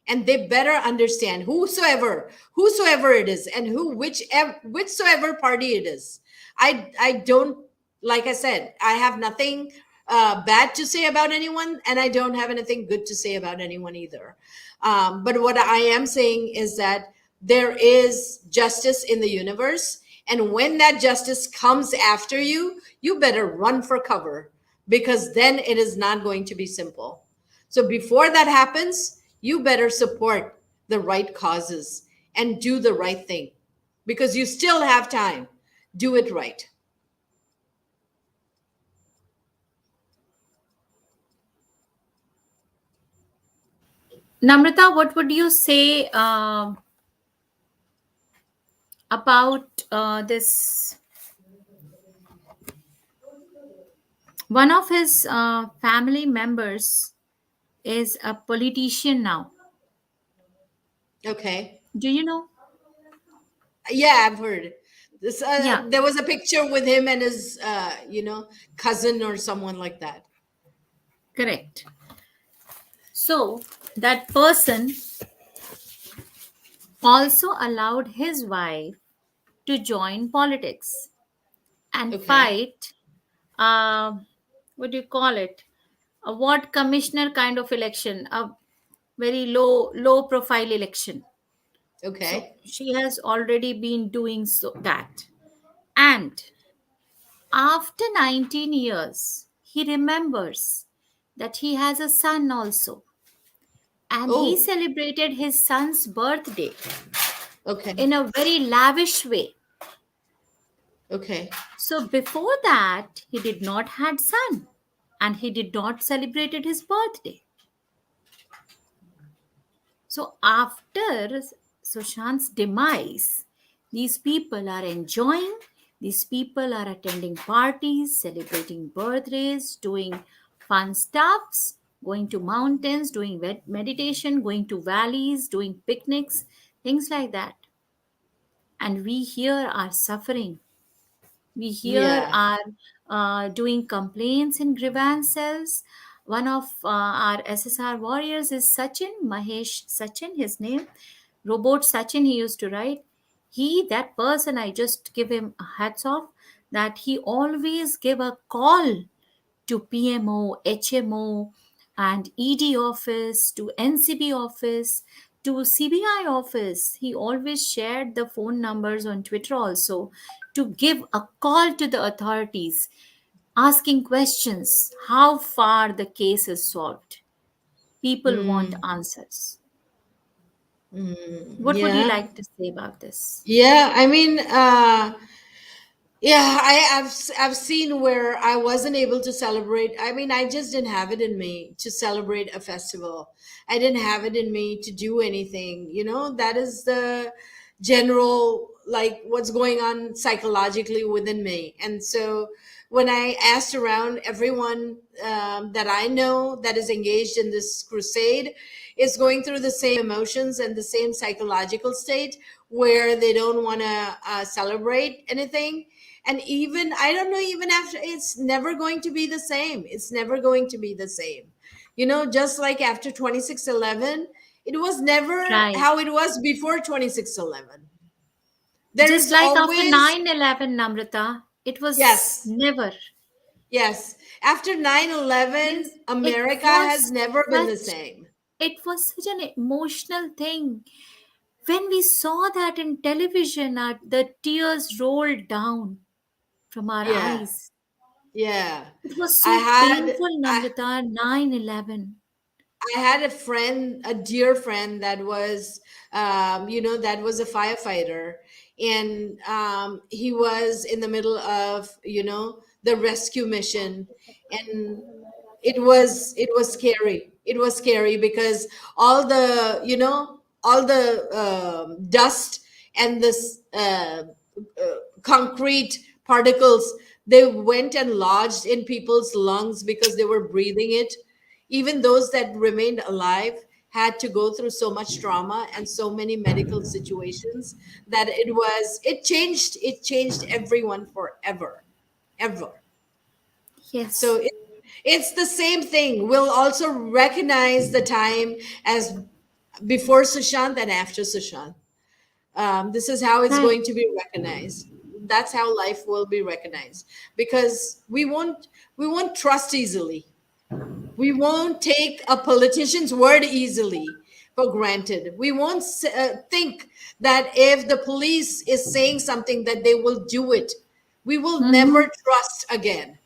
C: And they better understand, whosoever it is, and whichsoever party it is. I don't, like I said, I have nothing bad to say about anyone, and I don't have anything good to say about anyone either. But what I am saying is that there is justice in the universe, and when that justice comes after you, you better run for cover, because then it is not going to be simple. So before that happens, you better support the right causes and do the right thing, because you still have time. Do it right.
A: Namrata, what would you say about this? One of his family members is a politician now.
C: Okay.
A: Do you know?
C: Yeah, I've heard this.
A: Yeah,
C: There was a picture with him and his, cousin or someone like that.
A: correct. So that person also allowed his wife to join politics and
C: Okay.
A: fight, uh, what do you call it, a ward commissioner kind of election, a very low profile election. So
C: Okay.
A: she has already been doing so that. And after 19 years, he remembers that he has a son also. And he
C: Oh.
A: celebrated his son's birthday
C: Okay.
A: in a very lavish way.
C: Okay.
A: So before that, he did not had son and he did not celebrated his birthday. So after Sushant's demise, these people are enjoying, these people are attending parties, celebrating birthdays, doing fun stuffs, going to mountains, doing meditation, going to valleys, doing picnics, things like that. And we here are suffering. We here
C: Yeah.
A: are doing complaints and grievances. One of our SSR warriors is Sachin, Mahesh Sachin, his name. Robot Sachin, he used to write. He, that person, I just give him a hats off. that he always give a call to PMO, HMO, and ED office, to NCB office, to CBI office. He always shared the phone numbers on Twitter also to give a call to the authorities, asking questions how far the case is solved. People want
C: Mm,
A: answers. What would you
C: yeah.
A: like to say about this?
C: Yeah, I mean, yeah, I've seen where I wasn't able to celebrate. I mean, I just didn't have it in me to celebrate a festival. I didn't have it in me to do anything. That is the general, like, what's going on psychologically within me. And so when I asked around, everyone that I know that is engaged in this crusade is going through the same emotions and the same psychological state where they don't want to celebrate anything. And even, I don't know, even after, it's never going to be the same. It's never going to be the same. Just like after 26/11, it was never
A: Right.
C: how it was before 26/11. There
A: Just
C: is
A: like after
C: always,
A: 9/11, Namrata, it was
C: yes,
A: never.
C: yes. After 9/11,
A: Means it
C: America has
A: was
C: never been the
A: such
C: same.
A: it was such an emotional thing. When we saw that in television, the tears rolled down from our
C: Yeah,
A: eyes.
C: yeah.
A: It was
C: I
A: so
C: had,
A: painful,
C: I,
A: Namrata, 9/11.
C: I had a friend, a dear friend that was, that was a firefighter, and he was in the middle of, the rescue mission, and it was scary. It was scary because all the dust and this concrete particles, they went and lodged in people's lungs because they were breathing it. Even those that remained alive had to go through so much trauma and so many medical situations that it changed everyone forever, ever. So
A: Yes.
C: it's the same thing. We'll also recognize the time as before Sushant and after Sushant. This is how it's
A: Right.
C: going to be recognized. That's how life will be recognized, because we won't trust easily. We won't take a politician's word easily for granted. We won't think that if the police is saying something that they will do it. We will never
A: Mm-hmm.
C: trust again.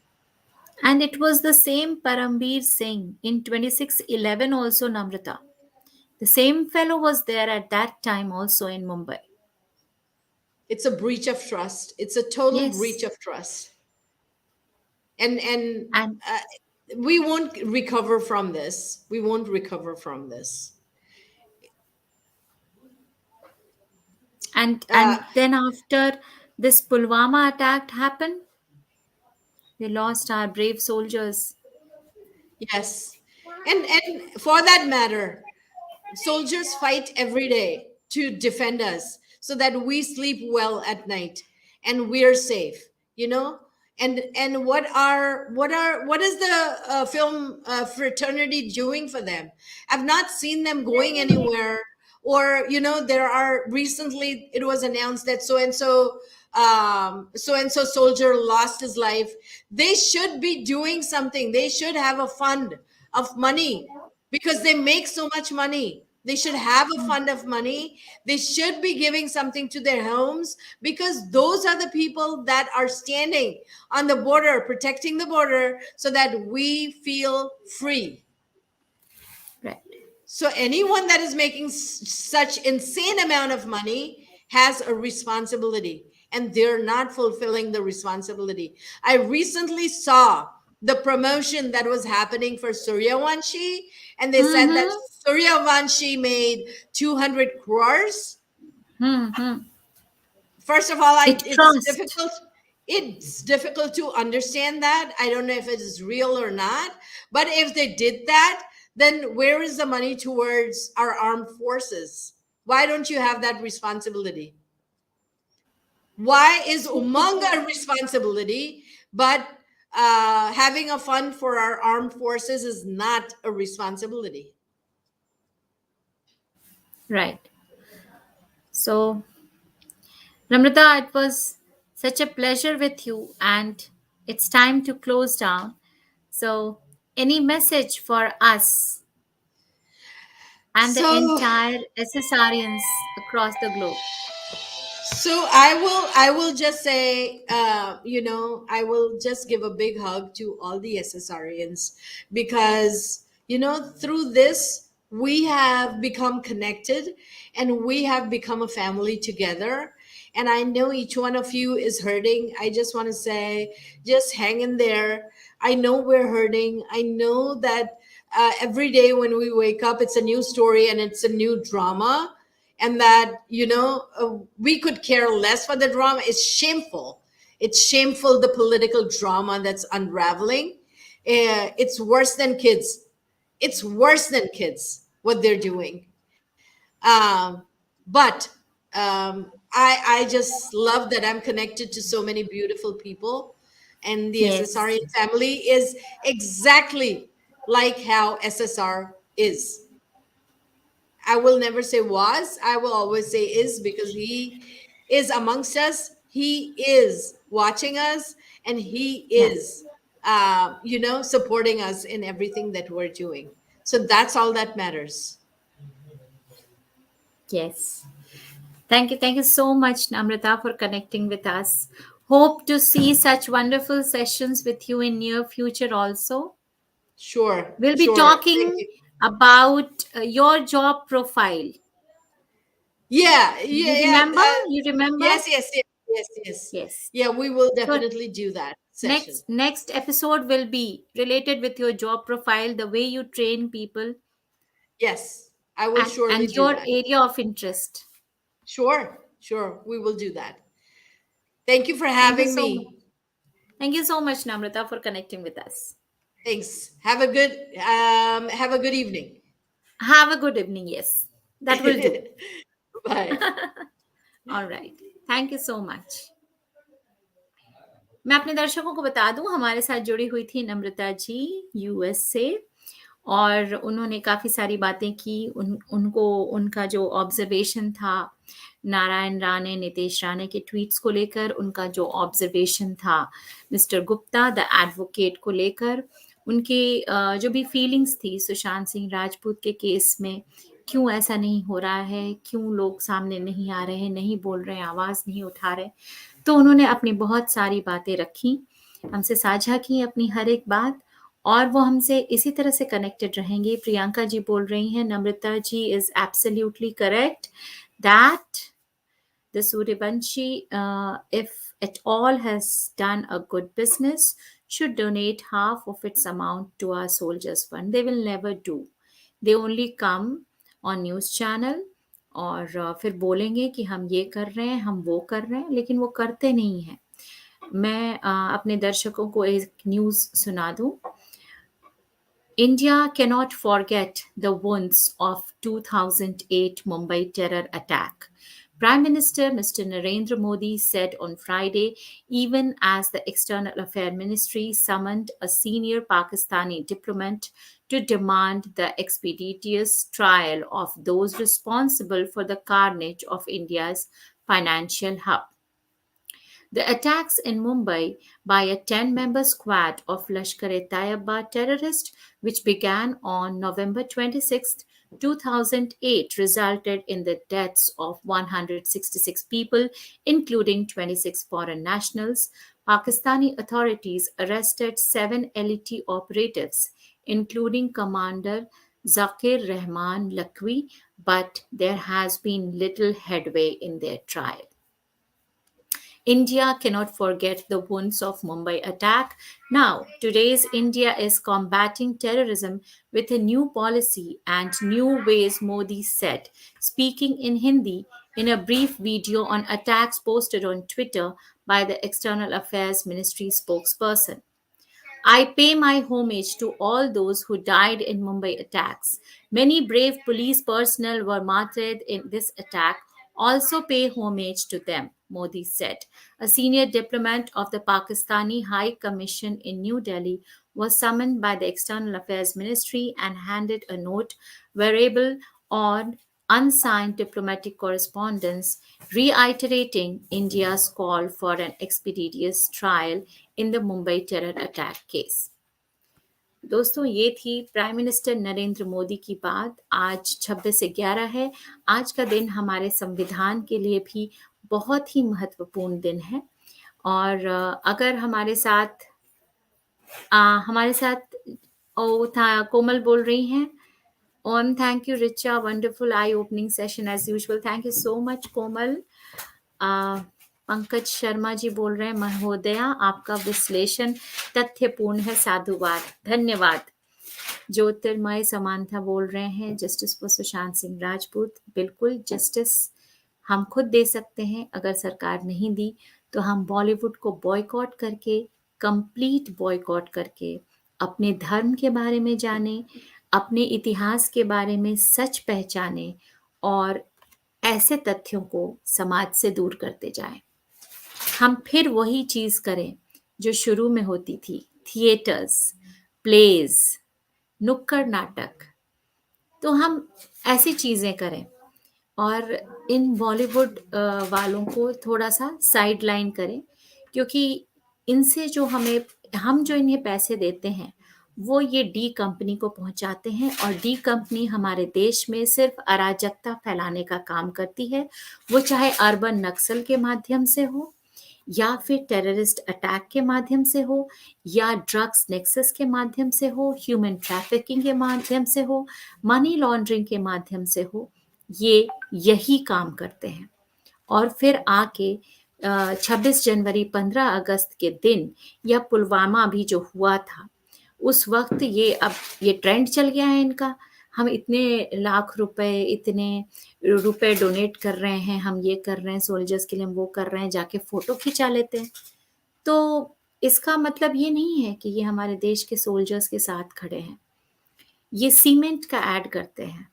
A: And it was the same Parambir Singh in 26/11 also, Namrata. The same fellow was there at that time also in Mumbai.
C: It's a breach of trust. It's a total breach
A: Yes.
C: of trust. And
A: And
C: uh, we won't recover from this. We won't recover from this.
A: and
C: Uh,
A: and then after this Pulwama attack happened, we lost our brave soldiers.
C: yes. And for that matter, soldiers fight every day to defend us so that we sleep well at night and we're safe, you know? And what is the film fraternity doing for them? I've not seen them going anywhere. Or, there are, recently it was announced that so and so soldier lost his life. They should be doing something. They should have a fund of money because they make so much money. They should have a fund of money. They should be giving something to their homes, because those are the people that are standing on the border, protecting the border so that we feel free.
A: Right.
C: So anyone that is making such insane amount of money has a responsibility, and they're not fulfilling the responsibility. I recently saw the promotion that was happening for Suryavanshi, and they said that
A: Mm-hmm.
C: Suryavanshi made 200 crores.
A: Mm-hmm.
C: First of all,
A: It
C: it's
A: crossed.
C: difficult. It's difficult to understand that. I don't know if it is real or not. But if they did that, then where is the money towards our armed forces? Why don't you have that responsibility? Why is Umang a responsibility, but having a fund for our armed forces is not a responsibility?
A: Right. So, Namrata, it was Such a pleasure with you, and it's time to close down. So, any message for us and the
C: So
A: entire SSRians across the globe?
C: So I will just say, I will just give a big hug to all the SSRians, because through this we have become connected, and we have become a family together. And I know each one of you is hurting. I just want to say, just hang in there. I know we're hurting. I know that every day when we wake up, it's a new story and it's a new drama, and that we could care less for the drama. It's shameful. It's shameful, the political drama that's unraveling. It's worse than kids. It's worse than kids what they're doing. But I just love that I'm connected to so many beautiful people, and the
A: Yes,
C: SSRian family is exactly like how SSR is. I will never say was, I will always say is, because he is amongst us. He is watching us, and he
A: yes,
C: is, supporting us in everything that we're doing. So that's all that matters.
A: yes. Thank you so much, Namrata, for connecting with us. Hope to see such wonderful sessions with you in near future also.
C: Sure,
A: We'll be
C: sure. Thank
A: talking
C: you.
A: about your job profile.
C: Yeah,
A: You
C: yeah, yeah.
A: remember? You remember?
C: Yes, yes, yes, yes, yes.
A: Yes.
C: Yeah, we will
A: So
C: definitely do that session.
A: next episode will be related with your job profile, the way you train people,
C: Yes, I will surely
A: and
C: do
A: your
C: that.
A: area of interest.
C: Sure, sure. We will do that. Thank you for
A: Thank you
C: having
A: so much.
C: me.
A: Thank you so much, Namrata, for connecting with us.
C: Thanks. Have a good evening.
A: Have a good evening. Yes, that will do.
C: Bye.
A: All right. Thank you so much. मैं अपने दर्शकों को बता दूं, हमारे साथ जुड़ी हुई थी नम्रता जी, यूएस से. और उन्होंने काफ़ी सारी बातें की. उनको उनका जो ऑब्जर्वेशन था नारायण राणे, नितेश राणे के ट्वीट्स को लेकर, उनका जो ऑब्जर्वेशन था मिस्टर गुप्ता द एडवोकेट को लेकर, उनकी जो भी फीलिंग्स थी सुशांत सिंह राजपूत के केस में, क्यों ऐसा नहीं हो रहा है, क्यों लोग सामने नहीं आ रहे हैं, नहीं बोल रहे हैं, आवाज़ नहीं उठा रहे. तो उन्होंने अपनी बहुत सारी बातें रखी, हमसे साझा की अपनी हर एक बात, और वो हमसे इसी तरह से कनेक्टेड रहेंगे. प्रियंका जी बोल रही हैं, Namrata ji is absolutely correct that the Suryavanshi, if at all has done a good business, should donate half of its amount to our soldiers fund. They will never do. They only come on news channel और फिर बोलेंगे कि हम ये कर रहे हैं, हम वो कर रहे हैं, लेकिन वो करते नहीं हैं. मैं अपने दर्शकों को एक न्यूज़ सुना दूं. India cannot forget the wounds of 2008 Mumbai terror attack. Prime Minister Mr. Narendra Modi said on Friday, even as the External Affairs Ministry summoned a senior Pakistani diplomat to demand the expeditious trial of those responsible for the carnage of India's financial hub. The attacks in Mumbai by a 10-member squad of Lashkar-e-Taiba terrorists, which began on November 26, 2008, resulted in the deaths of 166 people, including 26 foreign nationals. Pakistani authorities arrested 7 LET operatives, including Commander Zakir Rahman Lakwi, but there has been little headway in their trial. India cannot forget the wounds of Mumbai attack. Now, today's India is combating terrorism with a new policy and new ways, Modi said, speaking in Hindi in a brief video on attacks posted on Twitter by the External Affairs Ministry spokesperson. I pay my homage to all those who died in Mumbai attacks. Many brave police personnel were martyred in this attack. Also pay homage to them, Modi said. A senior diplomat of the Pakistani High Commission in New Delhi was summoned by the External Affairs Ministry and handed a note variable on unsigned diplomatic correspondence reiterating India's call for an expeditious trial in the Mumbai terror attack case. दोस्तों, ये थी prime minister Narendra Modi की बात। आज 26/11 है। आज का दिन हमारे संविधान के लिए भी बहुत ही महत्वपूर्ण दिन है। और अगर हमारे साथ था कोमल बोल रही हैं। Om, thank you Richa, wonderful eye opening session as usual. Thank you so much Komal. Pankaj Sharma ji बोल रहे हैं, महोदया आपका विश्लेषण तथ्यपूर्ण है, साधुवाद, धन्यवाद। ज्योतिर्मय समांथा बोल रहे हैं, जस्टिस फॉर सुशांत सिंह राजपूत। बिल्कुल, जस्टिस हम खुद दे सकते हैं, अगर सरकार नहीं दी तो हम बॉलीवुड को बॉयकॉट करके, कंप्लीट बॉयकॉट करके अपने धर्म के बारे में जाने, अपने इतिहास के बारे में सच पहचाने और ऐसे तथ्यों को समाज से दूर करते जाएं। हम फिर वही चीज करें जो शुरू में होती थी, थिएटर्स, प्लेज, नुक्कड़ नाटक। तो हम ऐसी चीजें करें और इन बॉलीवुड वालों को थोड़ा सा साइड लाइन करें, क्योंकि इनसे जो हम जो इन्हें पैसे देते हैं वो ये डी कंपनी को पहुंचाते हैं, और डी कंपनी हमारे देश में सिर्फ अराजकता फैलाने का काम करती है। वो चाहे अर्बन नक्सल के माध्यम से हो, या फिर टेररिस्ट अटैक के माध्यम से हो, या ड्रग्स नेक्सस के माध्यम से हो, ह्यूमन ट्रैफिकिंग के माध्यम से हो, मनी लॉन्ड्रिंग के माध्यम से हो, ये यही काम करते हैं। और फिर आके 26 जनवरी 15 अगस्त के दिन या पुलवामा भी जो हुआ था, उस वक्त ये ट्रेंड चल गया है इनका। हम इतने लाख रुपए, इतने रुपए डोनेट कर रहे हैं, हम ये कर रहे हैं सोल्जर्स के लिए, हम वो कर रहे हैं, जाके फोटो खिंचा लेते हैं। तो इसका मतलब ये नहीं है कि ये हमारे देश के सोल्जर्स के साथ खड़े हैं। ये सीमेंट का ऐड करते हैं।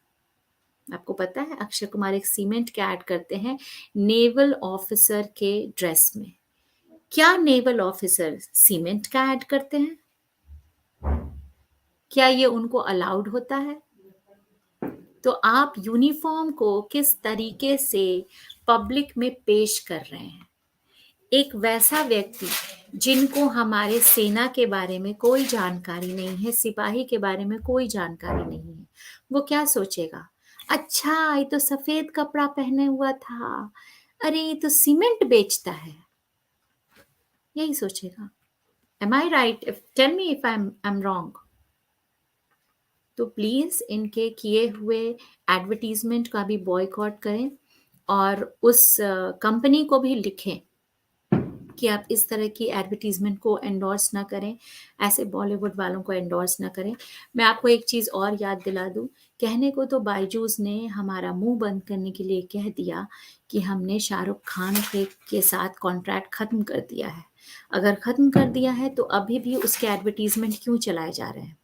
A: आपको पता है, अक्षय कुमार एक सीमेंट का ऐड करते हैं नेवल ऑफिसर के ड्रेस में। क्या नेवल ऑफिसर सीमेंट का ऐड करते हैं? क्या ये उनको अलाउड होता है? तो आप यूनिफॉर्म को किस तरीके से पब्लिक में पेश कर रहे हैं? एक वैसा व्यक्ति जिनको हमारे सेना के बारे में कोई जानकारी नहीं है, सिपाही के बारे में कोई जानकारी नहीं है, वो क्या सोचेगा? अच्छा, ये तो सफेद कपड़ा पहने हुआ था, अरे ये तो सीमेंट बेचता है, यही सोचेगा। Am I right? Tell me if I'm wrong. तो प्लीज इनके किए हुए एडवर्टीजमेंट का भी बॉयकॉट करें, और उस कंपनी को भी लिखें कि आप इस तरह की एडवर्टीजमेंट को एंडोर्स ना करें, ऐसे बॉलीवुड वालों को एंडोर्स ना करें। मैं आपको एक चीज़ और याद दिला दूं, कहने को तो बायजूस ने हमारा मुंह बंद करने के लिए कह दिया कि हमने शाहरुख खान के साथ कॉन्ट्रैक्ट ख़त्म कर दिया है। अगर ख़त्म कर दिया है तो अभी भी उसके एडवर्टीजमेंट क्यों चलाए जा रहे हैं?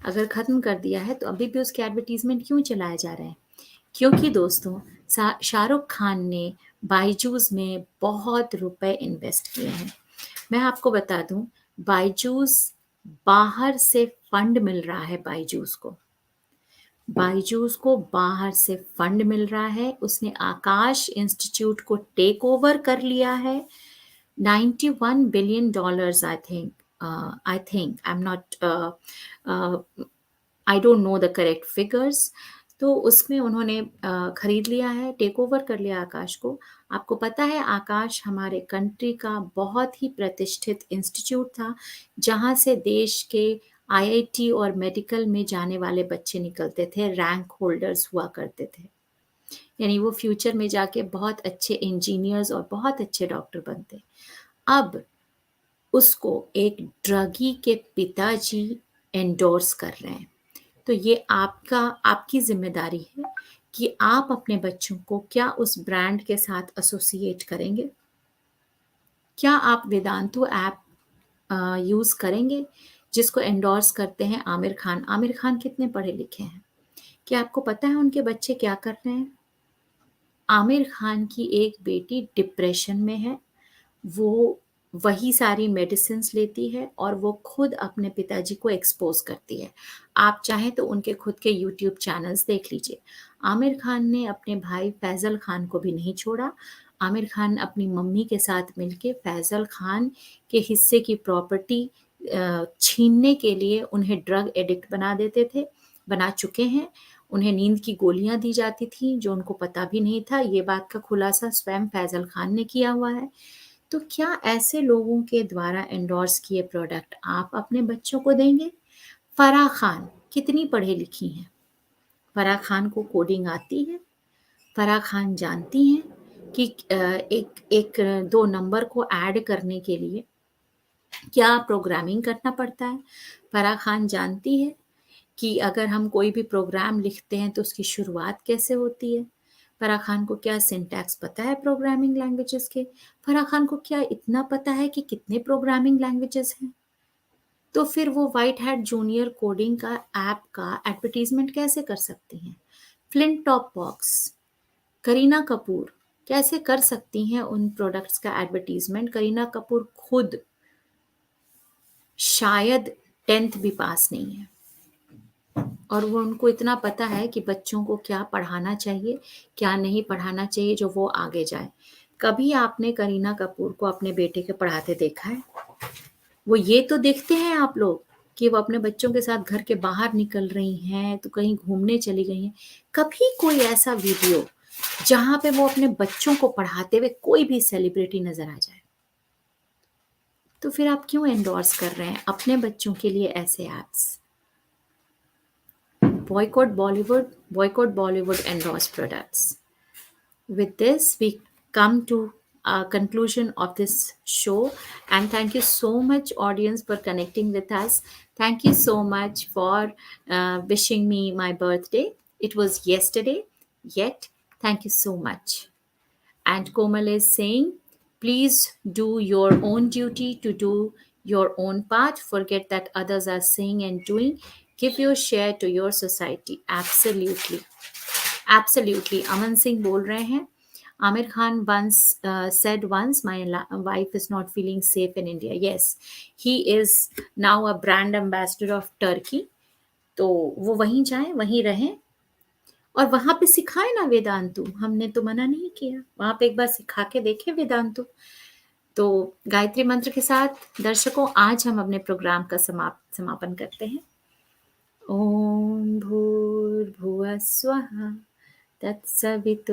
A: अगर ख़त्म कर दिया है तो अभी भी उसके एडवर्टीजमेंट क्यों चलाए जा रहे हैं? क्योंकि दोस्तों, शाहरुख खान ने बायजूस में बहुत रुपए इन्वेस्ट किए हैं। मैं आपको बता दूं, बायजूस बाहर से फंड मिल रहा है। बायजूस को बाहर से फंड मिल रहा है। उसने आकाश इंस्टीट्यूट को टेक ओवर कर लिया है। $91 billion, I think, I don't know the correct figures। तो उसमें उन्होंने खरीद लिया है, टेक ओवर कर लिया आकाश को। आपको पता है, आकाश हमारे कंट्री का बहुत ही प्रतिष्ठित इंस्टीट्यूट था, जहाँ से देश के आईआईटी और मेडिकल में जाने वाले बच्चे निकलते थे, रैंक होल्डर्स हुआ करते थे। यानी वो फ्यूचर में जाके बहुत अच्छे इंजीनियर्स और बहुत अच्छे डॉक्टर बनते। अब उसको एक ड्रगी के पिताजी एंडोर्स कर रहे हैं। तो ये आपकी जिम्मेदारी है कि आप अपने बच्चों को क्या उस ब्रांड के साथ एसोसिएट करेंगे? क्या आप वेदांतु ऐप यूज़ करेंगे जिसको एंडोर्स करते हैं आमिर खान? आमिर खान कितने पढ़े लिखे हैं? क्या आपको पता है उनके बच्चे क्या कर रहे हैं? आमिर खान की एक बेटी डिप्रेशन में है, वो वही सारी मेडिसिन्स लेती है और वो खुद अपने पिताजी को एक्सपोज करती है। आप चाहें तो उनके खुद के यूट्यूब चैनल्स देख लीजिए। आमिर खान ने अपने भाई फैज़ल खान को भी नहीं छोड़ा। आमिर खान अपनी मम्मी के साथ मिलके फैज़ल खान के हिस्से की प्रॉपर्टी छीनने के लिए उन्हें ड्रग एडिक्ट बना चुके हैं। उन्हें नींद की गोलियां दी जाती थी जो उनको पता भी नहीं था। ये बात का खुलासा स्वयं फैज़ल खान ने किया हुआ है। तो क्या ऐसे लोगों के द्वारा एंडोर्स किए प्रोडक्ट आप अपने बच्चों को देंगे? फराह खान कितनी पढ़ी लिखी हैं? फराह खान को कोडिंग आती है? फराह खान जानती हैं कि एक एक 2 नंबर को ऐड करने के लिए क्या प्रोग्रामिंग करना पड़ता है? फराह खान जानती है कि अगर हम कोई भी प्रोग्राम लिखते हैं तो उसकी शुरुआत कैसे होती है? फराह खान को क्या सिंटैक्स पता है प्रोग्रामिंग लैंग्वेजेस के? फराह खान को क्या इतना पता है कि कितने प्रोग्रामिंग लैंग्वेजेस हैं? तो फिर वो व्हाइट हैट जूनियर कोडिंग का ऐप का एडवर्टाइजमेंट कैसे कर सकती हैं? Flint top box, Kareena Kapoor कैसे कर सकती हैं उन प्रोडक्ट्स का एडवर्टाइजमेंट? करीना कपूर खुद शायद 10th भी पास नहीं है और वो उनको इतना पता है कि बच्चों को क्या पढ़ाना चाहिए, क्या नहीं पढ़ाना चाहिए जो वो आगे जाए। कभी आपने करीना कपूर को अपने बेटे के पढ़ाते देखा है? वो ये तो देखते हैं आप लोग कि वो अपने बच्चों के साथ घर के बाहर निकल रही हैं, तो कहीं घूमने चली गई हैं। कभी कोई ऐसा वीडियो जहाँ पे वो अपने बच्चों को पढ़ाते हुए कोई भी सेलिब्रिटी नज़र आ जाए? तो फिर आप क्यों एंडोर्स कर रहे हैं अपने बच्चों के लिए ऐसे apps? Boycott Bollywood endorsed products. With this, we come to a conclusion of this show. And thank you so much, audience, for connecting with us. Thank you so much for wishing me my birthday. It was yesterday, yet thank you so much. And Komal is saying, please do your own duty to do your own part. Forget that others are saying and doing. Give your share to your society. Absolutely. Absolutely. Aman Singh बोल रहे हैं. Amir Khan once said once, my wife is not feeling safe in India. Yes, he is now a brand ambassador of Turkey. तो वो वहीं जाएं, वहीं रहें और वहां पे सिखाए ना वेदांतु। हमने तो मना नहीं किया, वहां पे एक बार सिखा के देखे वेदांतु। तो गायत्री मंत्र के साथ दर्शकों आज हम अपने प्रोग्राम का समापन करते हैं। ओम भूर्भुवः स्वः तत्सवितुर्वरेण्यं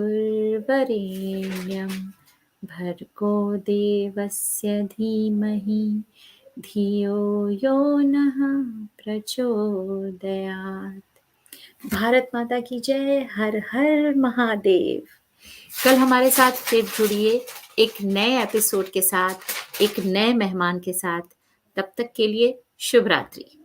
A: भर्गो देवस्य धीमहि धियो यो नः प्रचोदयात्। भारत माता की जय। हर हर महादेव। कल हमारे साथ फिर जुड़िए एक नए एपिसोड के साथ, एक नए मेहमान के साथ। तब तक के लिए शुभ रात्रि।